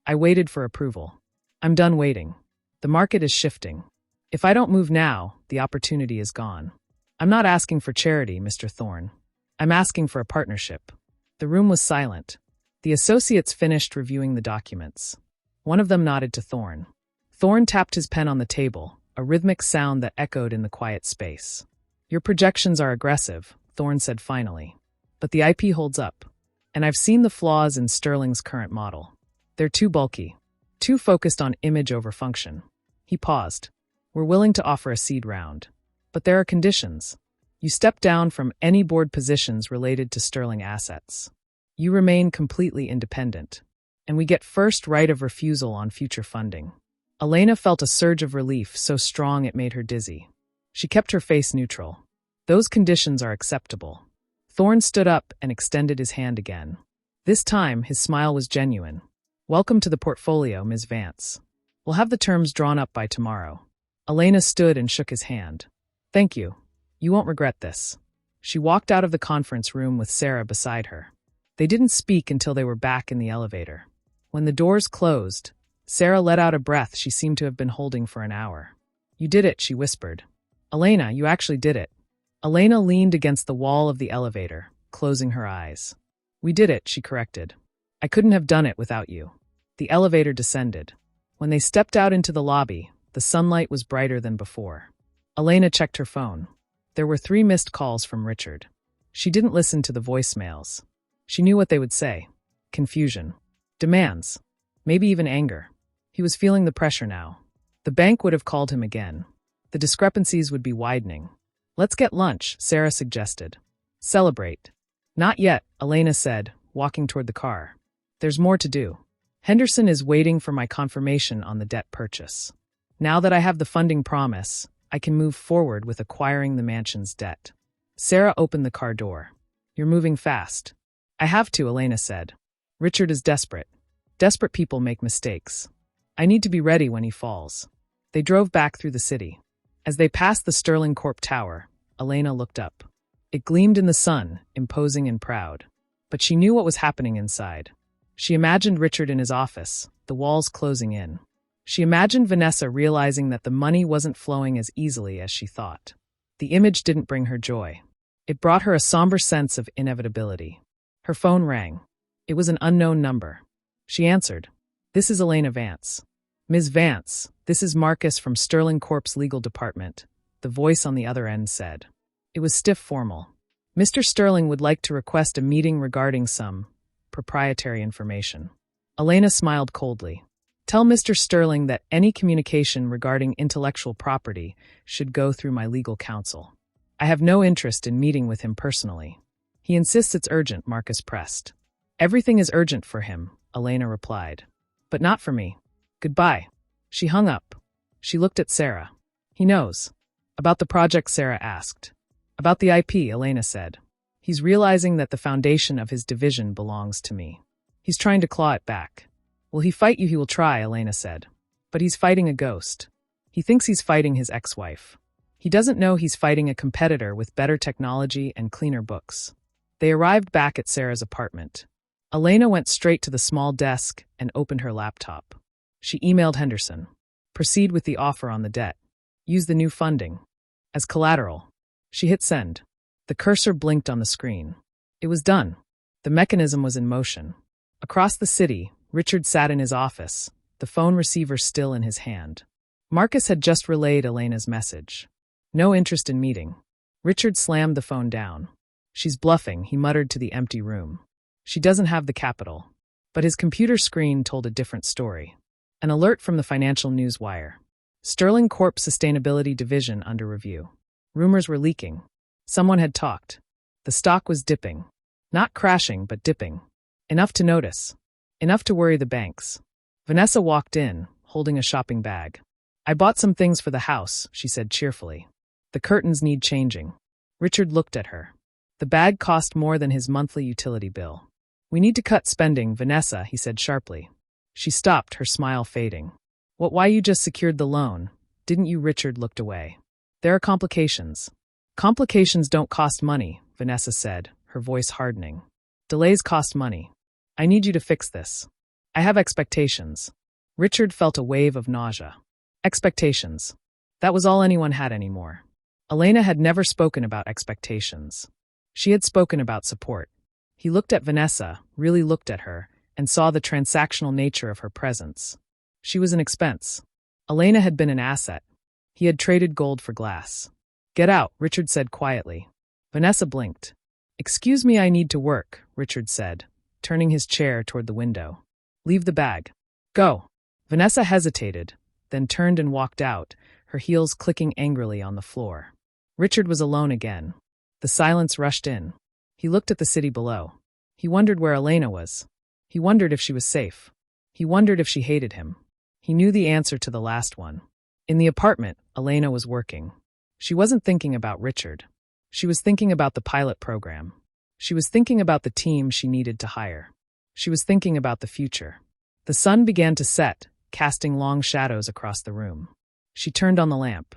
I waited for approval. I'm done waiting. The market is shifting. If I don't move now, the opportunity is gone. I'm not asking for charity, Mr. Thorne. I'm asking for a partnership. The room was silent. The associates finished reviewing the documents. One of them nodded to Thorne. Thorne tapped his pen on the table, a rhythmic sound that echoed in the quiet space. Your projections are aggressive, Thorne said finally. But the IP holds up. And I've seen the flaws in Sterling's current model. They're too bulky, too focused on image over function. He paused. We're willing to offer a seed round. But there are conditions. You step down from any board positions related to Sterling assets. You remain completely independent. And we get first right of refusal on future funding. Elena felt a surge of relief so strong it made her dizzy. She kept her face neutral. Those conditions are acceptable. Thorne stood up and extended his hand again. This time, his smile was genuine. Welcome to the portfolio, Ms. Vance. We'll have the terms drawn up by tomorrow. Elena stood and shook his hand. Thank you. You won't regret this. She walked out of the conference room with Sarah beside her. They didn't speak until they were back in the elevator. When the doors closed, Sarah let out a breath she seemed to have been holding for an hour. You did it, she whispered. Elena, you actually did it. Elena leaned against the wall of the elevator, closing her eyes. We did it, she corrected. I couldn't have done it without you. The elevator descended. When they stepped out into the lobby, the sunlight was brighter than before. Elena checked her phone. There were 3 missed calls from Richard. She didn't listen to the voicemails. She knew what they would say. Confusion. Demands. Maybe even anger. He was feeling the pressure now. The bank would have called him again. The discrepancies would be widening. Let's get lunch, Sarah suggested. Celebrate. Not yet, Elena said, walking toward the car. There's more to do. Henderson is waiting for my confirmation on the debt purchase. Now that I have the funding promise, I can move forward with acquiring the mansion's debt. Sarah opened the car door. You're moving fast. I have to, Elena said. Richard is desperate. Desperate people make mistakes. I need to be ready when he falls. They drove back through the city. As they passed the Sterling Corp Tower, Elena looked up. It gleamed in the sun, imposing and proud. But she knew what was happening inside. She imagined Richard in his office, the walls closing in. She imagined Vanessa realizing that the money wasn't flowing as easily as she thought. The image didn't bring her joy. It brought her a somber sense of inevitability. Her phone rang. It was an unknown number. She answered. This is Elena Vance. Ms. Vance, this is Marcus from Sterling Corp's legal department, the voice on the other end said. It was stiff formal. Mr. Sterling would like to request a meeting regarding some proprietary information. Elena smiled coldly. Tell Mr. Sterling that any communication regarding intellectual property should go through my legal counsel. I have no interest in meeting with him personally. He insists it's urgent, Marcus pressed. Everything is urgent for him, Elena replied. But not for me. Goodbye. She hung up. She looked at Sarah. He knows. About the project, Sarah asked. About the IP, Elena said. He's realizing that the foundation of his division belongs to me. He's trying to claw it back. Will he fight you? He will try, Elena said. But he's fighting a ghost. He thinks he's fighting his ex-wife. He doesn't know he's fighting a competitor with better technology and cleaner books. They arrived back at Sarah's apartment. Elena went straight to the small desk and opened her laptop. She emailed Henderson. Proceed with the offer on the debt. Use the new funding. As collateral. She hit send. The cursor blinked on the screen. It was done. The mechanism was in motion. Across the city, Richard sat in his office, the phone receiver still in his hand. Marcus had just relayed Elena's message. No interest in meeting. Richard slammed the phone down. She's bluffing, he muttered to the empty room. She doesn't have the capital. But his computer screen told a different story. An alert from the Financial News Wire. Sterling Corp Sustainability Division under review. Rumors were leaking. Someone had talked. The stock was dipping. Not crashing, but dipping. Enough to notice. Enough to worry the banks. Vanessa walked in, holding a shopping bag. I bought some things for the house, she said cheerfully. The curtains need changing. Richard looked at her. The bag cost more than his monthly utility bill. We need to cut spending, Vanessa, he said sharply. She stopped, her smile fading. Why you just secured the loan? Didn't you? Richard looked away. There are complications. Complications don't cost money, Vanessa said, her voice hardening. Delays cost money. I need you to fix this. I have expectations. Richard felt a wave of nausea. Expectations. That was all anyone had anymore. Elena had never spoken about expectations. She had spoken about support. He looked at Vanessa, really looked at her, and saw the transactional nature of her presence. She was an expense. Elena had been an asset. He had traded gold for glass. Get out, Richard said quietly. Vanessa blinked. Excuse me, I need to work, Richard said, turning his chair toward the window. Leave the bag. Go. Vanessa hesitated, then turned and walked out, her heels clicking angrily on the floor. Richard was alone again. The silence rushed in. He looked at the city below. He wondered where Elena was. He wondered if she was safe. He wondered if she hated him. He knew the answer to the last one. In the apartment, Elena was working. She wasn't thinking about Richard. She was thinking about the pilot program. She was thinking about the team she needed to hire. She was thinking about the future. The sun began to set, casting long shadows across the room. She turned on the lamp.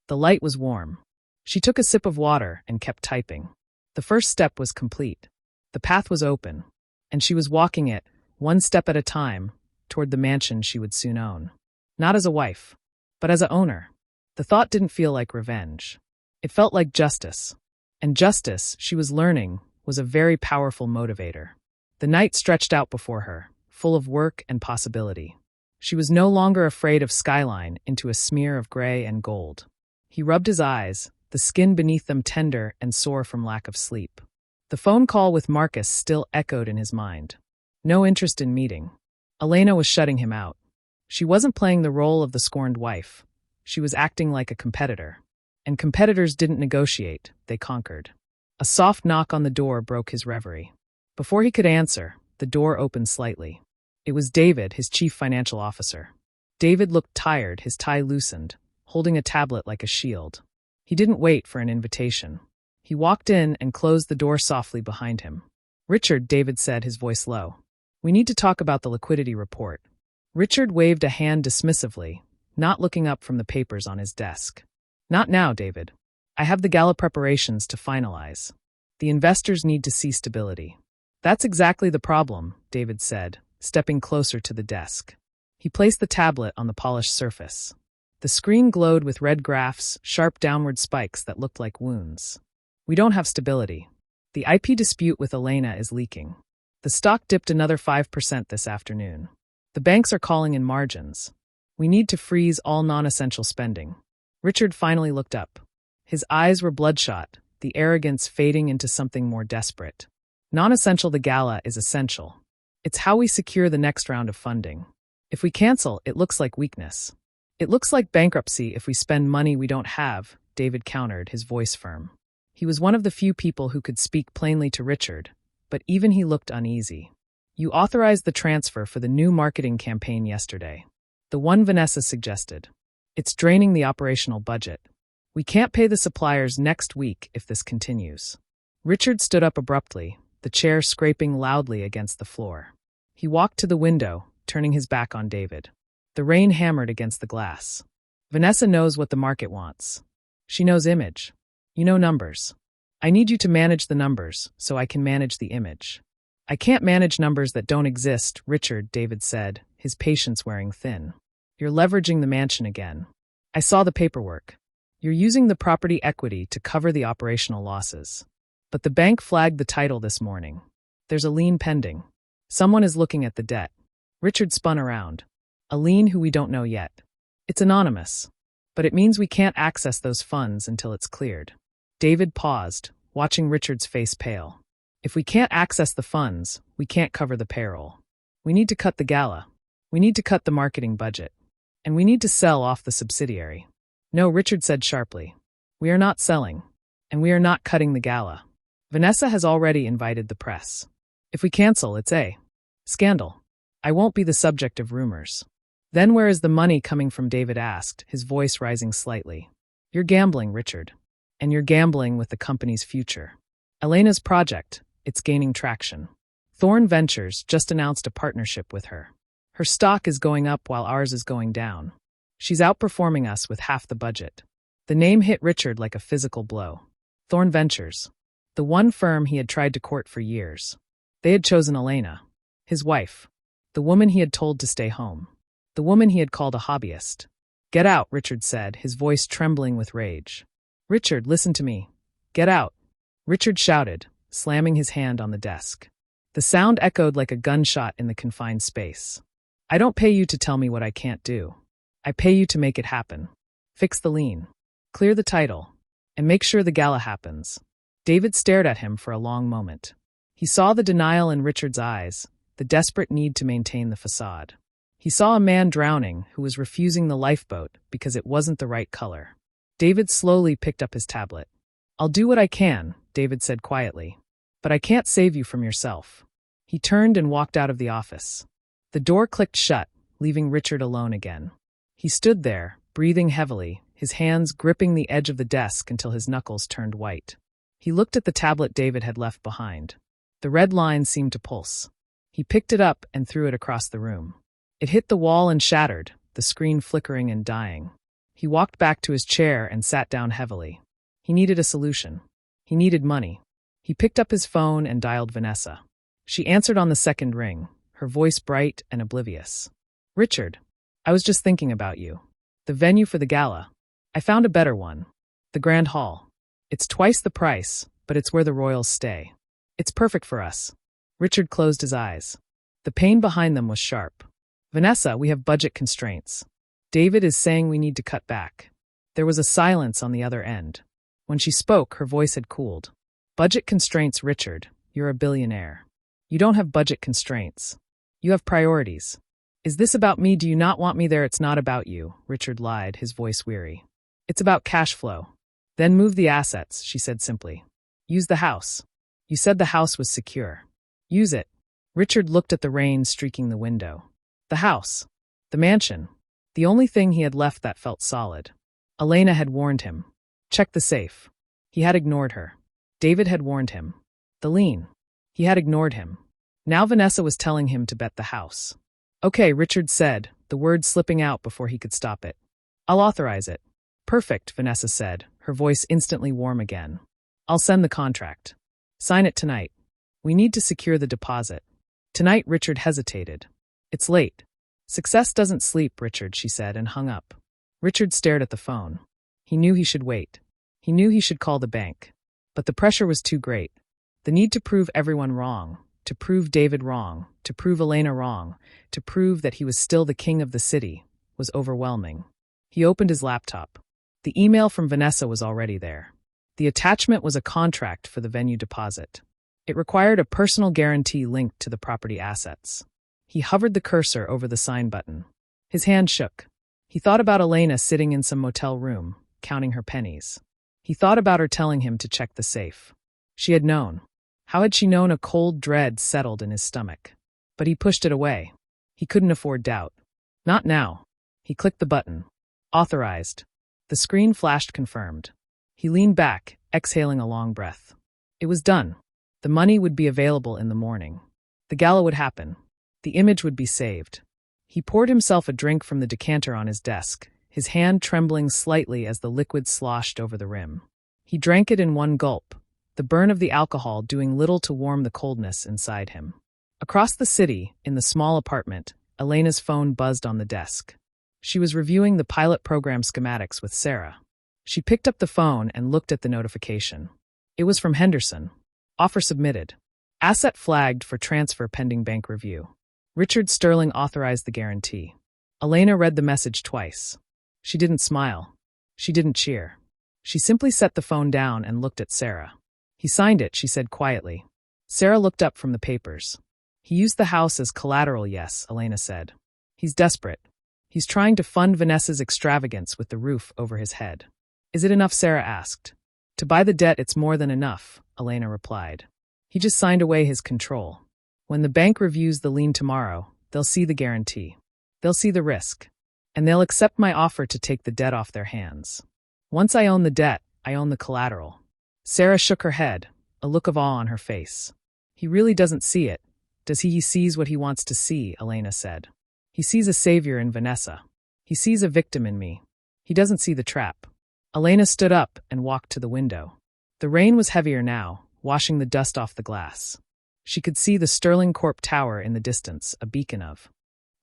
The light was warm. She took a sip of water and kept typing. The first step was complete. The path was open, and she was walking it, one step at a time, toward the mansion she would soon own. Not as a wife, but as an owner. The thought didn't feel like revenge. It felt like justice. And justice, she was learning, was a very powerful motivator. The night stretched out before her, full of work and possibility. She was no longer afraid of skyline into a smear of gray and gold. He rubbed his eyes, the skin beneath them tender and sore from lack of sleep. The phone call with Marcus still echoed in his mind. No interest in meeting. Elena was shutting him out. She wasn't playing the role of the scorned wife. She was acting like a competitor. And competitors didn't negotiate, they conquered. A soft knock on the door broke his reverie. Before he could answer, the door opened slightly. It was David, his chief financial officer. David looked tired, his tie loosened, holding a tablet like a shield. He didn't wait for an invitation. He walked in and closed the door softly behind him. "Richard," David said, his voice low. "We need to talk about the liquidity report." Richard waved a hand dismissively, not looking up from the papers on his desk. "Not now, David. I have the gala preparations to finalize. The investors need to see stability." "That's exactly the problem," David said, stepping closer to the desk. He placed the tablet on the polished surface. The screen glowed with red graphs, sharp downward spikes that looked like wounds. "We don't have stability. The IP dispute with Elena is leaking. The stock dipped another 5% this afternoon. The banks are calling in margins. We need to freeze all non-essential spending." Richard finally looked up. His eyes were bloodshot, the arrogance fading into something more desperate. "Non-essential, the gala is essential. It's how we secure the next round of funding. If we cancel, it looks like weakness. It looks like bankruptcy if we spend money we don't have," David countered, his voice firm. He was one of the few people who could speak plainly to Richard, but even he looked uneasy. "You authorized the transfer for the new marketing campaign yesterday. The one Vanessa suggested. It's draining the operational budget. We can't pay the suppliers next week if this continues." Richard stood up abruptly, the chair scraping loudly against the floor. He walked to the window, turning his back on David. The rain hammered against the glass. "Vanessa knows what the market wants. She knows image. You know numbers. I need you to manage the numbers so I can manage the image." "I can't manage numbers that don't exist, Richard," David said, his patience wearing thin. "You're leveraging the mansion again. I saw the paperwork. You're using the property equity to cover the operational losses. But the bank flagged the title this morning. There's a lien pending. Someone is looking at the debt." Richard spun around. "A lien who we don't know yet. It's anonymous. But it means we can't access those funds until it's cleared." David paused, watching Richard's face pale. "If we can't access the funds, we can't cover the payroll. We need to cut the gala. We need to cut the marketing budget. And we need to sell off the subsidiary." "No," Richard said sharply. "We are not selling. And we are not cutting the gala. Vanessa has already invited the press. If we cancel, it's a scandal. I won't be the subject of rumors." "Then where is the money coming from?" David asked, his voice rising slightly. "You're gambling, Richard. And you're gambling with the company's future. Elena's project, it's gaining traction. Thorn Ventures just announced a partnership with her. Her stock is going up while ours is going down. She's outperforming us with half the budget." The name hit Richard like a physical blow. Thorn Ventures. The one firm he had tried to court for years. They had chosen Elena, his wife. The woman he had told to stay home. The woman he had called a hobbyist. "Get out," Richard said, his voice trembling with rage. "Richard, listen to me. Get out." Richard shouted, slamming his hand on the desk. The sound echoed like a gunshot in the confined space. "I don't pay you to tell me what I can't do. I pay you to make it happen. Fix the lien. Clear the title. And make sure the gala happens." David stared at him for a long moment. He saw the denial in Richard's eyes, the desperate need to maintain the facade. He saw a man drowning who was refusing the lifeboat because it wasn't the right color. David slowly picked up his tablet. "I'll do what I can," David said quietly. "But I can't save you from yourself." He turned and walked out of the office. The door clicked shut, leaving Richard alone again. He stood there, breathing heavily, his hands gripping the edge of the desk until his knuckles turned white. He looked at the tablet David had left behind. The red line seemed to pulse. He picked it up and threw it across the room. It hit the wall and shattered, the screen flickering and dying. He walked back to his chair and sat down heavily. He needed a solution. He needed money. He picked up his phone and dialed Vanessa. She answered on the second ring, her voice bright and oblivious. "Richard, I was just thinking about you. The venue for the gala. I found a better one. The Grand Hall. It's twice the price, but it's where the royals stay. It's perfect for us." Richard closed his eyes. The pain behind them was sharp. "Vanessa, we have budget constraints. David is saying we need to cut back." There was a silence on the other end. When she spoke, her voice had cooled. "Budget constraints, Richard. You're a billionaire. You don't have budget constraints. You have priorities. Is this about me? Do you not want me there? It's not about you," Richard lied, his voice weary. "It's about cash flow." "Then move the assets," she said simply. "Use the house. You said the house was secure. Use it. Richard looked at the rain streaking the window. The house. The mansion. The only thing he had left that felt solid. Elena had warned him. Check the safe. He had ignored her. David had warned him. The lien. He had ignored him. Now Vanessa was telling him to bet the house. Okay, Richard said, the word slipping out before he could stop it. I'll authorize it. Perfect, Vanessa said, her voice instantly warm again. I'll send the contract. Sign it tonight. We need to secure the deposit. Tonight, Richard hesitated. It's late. Success doesn't sleep, Richard, she said, and hung up. Richard stared at the phone. He knew he should wait. He knew he should call the bank. But the pressure was too great. The need to prove everyone wrong, to prove David wrong, to prove Elena wrong, to prove that he was still the king of the city, was overwhelming. He opened his laptop. The email from Vanessa was already there. The attachment was a contract for the venue deposit. It required a personal guarantee linked to the property assets. He hovered the cursor over the sign button. His hand shook. He thought about Elena sitting in some motel room, counting her pennies. He thought about her telling him to check the safe. She had known. How had she known? A cold dread settled in his stomach. But he pushed it away. He couldn't afford doubt. Not now. He clicked the button. Authorized. The screen flashed confirmed. He leaned back, exhaling a long breath. It was done. The money would be available in the morning. The gala would happen. The image would be saved. He poured himself a drink from the decanter on his desk, his hand trembling slightly as the liquid sloshed over the rim. He drank it in one gulp, the burn of the alcohol doing little to warm the coldness inside him. Across the city, in the small apartment, Elena's phone buzzed on the desk. She was reviewing the pilot program schematics with Sarah. She picked up the phone and looked at the notification. It was from Henderson. Offer submitted. Asset flagged for transfer pending bank review. Richard Sterling authorized the guarantee. Elena read the message twice. She didn't smile. She didn't cheer. She simply set the phone down and looked at Sarah. He signed it, she said quietly. Sarah looked up from the papers. He used the house as collateral, yes, Elena said. He's desperate. He's trying to fund Vanessa's extravagance with the roof over his head. Is it enough? Sarah asked. To buy the debt, it's more than enough, Elena replied. He just signed away his control. When the bank reviews the lien tomorrow, they'll see the guarantee. They'll see the risk. And they'll accept my offer to take the debt off their hands. Once I own the debt, I own the collateral. Sarah shook her head, a look of awe on her face. He really doesn't see it. Does he? He sees what he wants to see, Elena said. He sees a savior in Vanessa. He sees a victim in me. He doesn't see the trap. Elena stood up and walked to the window. The rain was heavier now, washing the dust off the glass. She could see the Sterling Corp Tower in the distance, a beacon of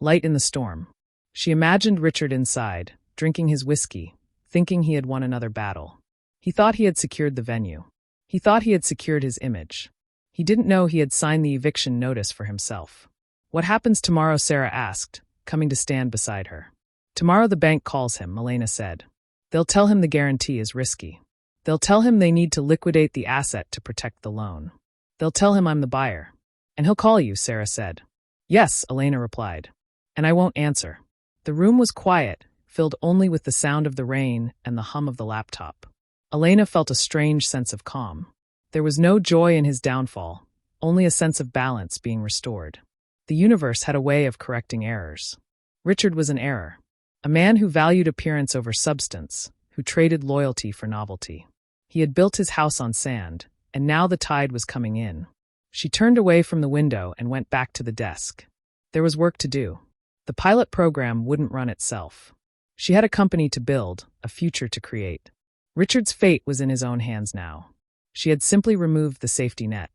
light in the storm. She imagined Richard inside, drinking his whiskey, thinking he had won another battle. He thought he had secured the venue. He thought he had secured his image. He didn't know he had signed the eviction notice for himself. What happens tomorrow? Sarah asked, coming to stand beside her. Tomorrow the bank calls him, Elena said. They'll tell him the guarantee is risky. They'll tell him they need to liquidate the asset to protect the loan. They'll tell him I'm the buyer. And he'll call you, Sarah said. Yes, Elena replied. And I won't answer. The room was quiet, filled only with the sound of the rain and the hum of the laptop. Elena felt a strange sense of calm. There was no joy in his downfall, only a sense of balance being restored. The universe had a way of correcting errors. Richard was an error. A man who valued appearance over substance, who traded loyalty for novelty. He had built his house on sand, and now the tide was coming in. She turned away from the window and went back to the desk. There was work to do. The pilot program wouldn't run itself. She had a company to build, a future to create. Richard's fate was in his own hands now. She had simply removed the safety net.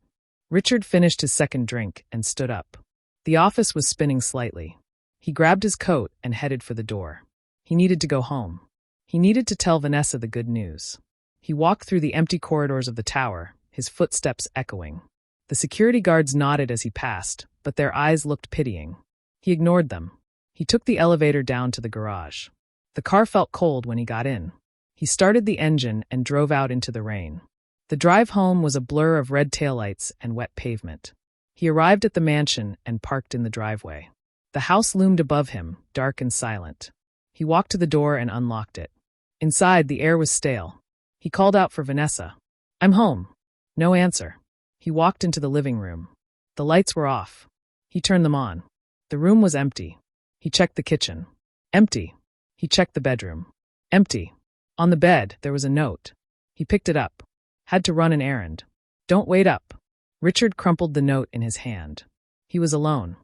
Richard finished his second drink and stood up. The office was spinning slightly. He grabbed his coat and headed for the door. He needed to go home. He needed to tell Vanessa the good news. He walked through the empty corridors of the tower, his footsteps echoing. The security guards nodded as he passed, but their eyes looked pitying. He ignored them. He took the elevator down to the garage. The car felt cold when he got in. He started the engine and drove out into the rain. The drive home was a blur of red taillights and wet pavement. He arrived at the mansion and parked in the driveway. The house loomed above him, dark and silent. He walked to the door and unlocked it. Inside, the air was stale. He called out for Vanessa. I'm home. No answer. He walked into the living room. The lights were off. He turned them on. The room was empty. He checked the kitchen. Empty. He checked the bedroom. Empty. On the bed, there was a note. He picked it up. Had to run an errand. Don't wait up. Richard crumpled the note in his hand. He was alone.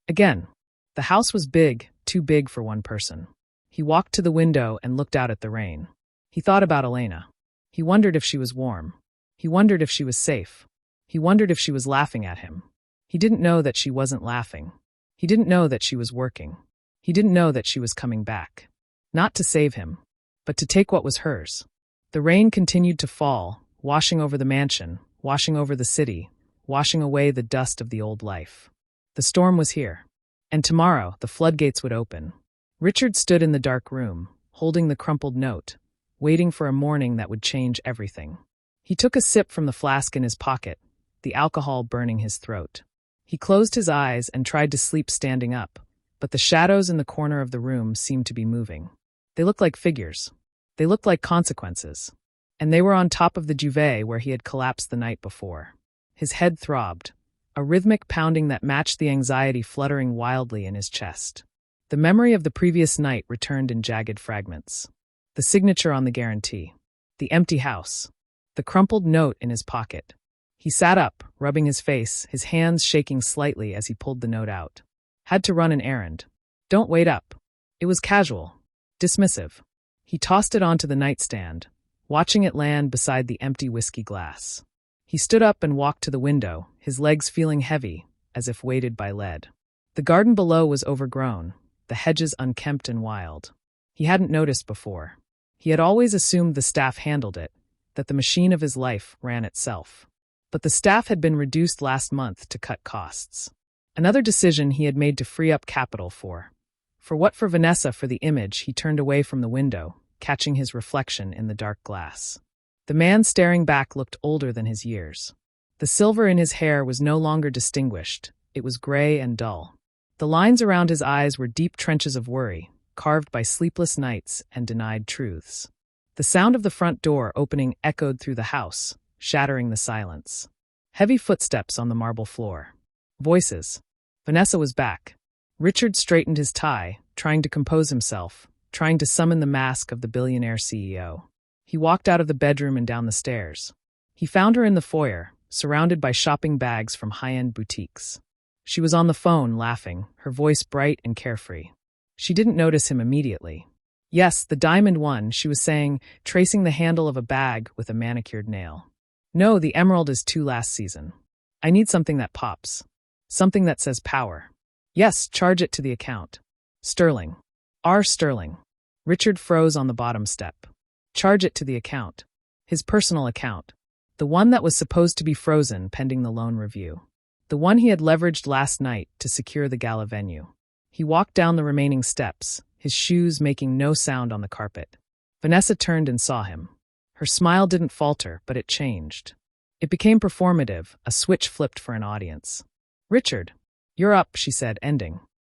Again. The house was big, too big for one person. He walked to the window and looked out at the rain. He thought about Elena. He wondered if she was warm. He wondered if she was safe. He wondered if she was laughing at him. He didn't know that she wasn't laughing. He didn't know that she was working. He didn't know that she was coming back. Not to save him, but to take what was hers. The rain continued to fall, washing over the mansion, washing over the city, washing away the dust of the old life. The storm was here. And tomorrow, the floodgates would open. Richard stood in the dark room, holding the crumpled note, waiting for a morning that would change everything. He took a sip from the flask in his pocket, the alcohol burning his throat. He closed his eyes and tried to sleep standing up, but the shadows in the corner of the room seemed to be moving. They looked like figures. They looked like consequences. And they were on top of the duvet where he had collapsed the night before. His head throbbed, a rhythmic pounding that matched the anxiety fluttering wildly in his chest. The memory of the previous night returned in jagged fragments. The signature on the guarantee. The empty house. The crumpled note in his pocket. He sat up, rubbing his face, his hands shaking slightly as he pulled the note out. Had to run an errand. Don't wait up. It was casual. Dismissive. He tossed it onto the nightstand, watching it land beside the empty whiskey glass. He stood up and walked to the window, his legs feeling heavy, as if weighted by lead. The garden below was overgrown, the hedges unkempt and wild. He hadn't noticed before. He had always assumed the staff handled it, that the machine of his life ran itself. But the staff had been reduced last month to cut costs. Another decision he had made to free up capital for. For Vanessa for the image, he turned away from the window, catching his reflection in the dark glass. The man staring back looked older than his years. The silver in his hair was no longer distinguished. It was gray and dull. The lines around his eyes were deep trenches of worry, carved by sleepless nights and denied truths. The sound of the front door opening echoed through the house, shattering the silence. Heavy footsteps on the marble floor. Voices. Vanessa was back. Richard straightened his tie, trying to compose himself, trying to summon the mask of the billionaire CEO. He walked out of the bedroom and down the stairs. He found her in the foyer, surrounded by shopping bags from high-end boutiques. She was on the phone, laughing, her voice bright and carefree. She didn't notice him immediately. Yes, the diamond one, she was saying, tracing the handle of a bag with a manicured nail. No, the emerald is too last season. I need something that pops. Something that says power. Yes, charge it to the account. Sterling. R. Sterling. Richard froze on the bottom step. Charge it to the account. His personal account. The one that was supposed to be frozen pending the loan review. The one he had leveraged last night to secure the gala venue. He walked down the remaining steps, his shoes making no sound on the carpet. Vanessa turned and saw him. Her smile didn't falter, but it changed. It became performative, a switch flipped for an audience. Richard. You're up, she said, ending.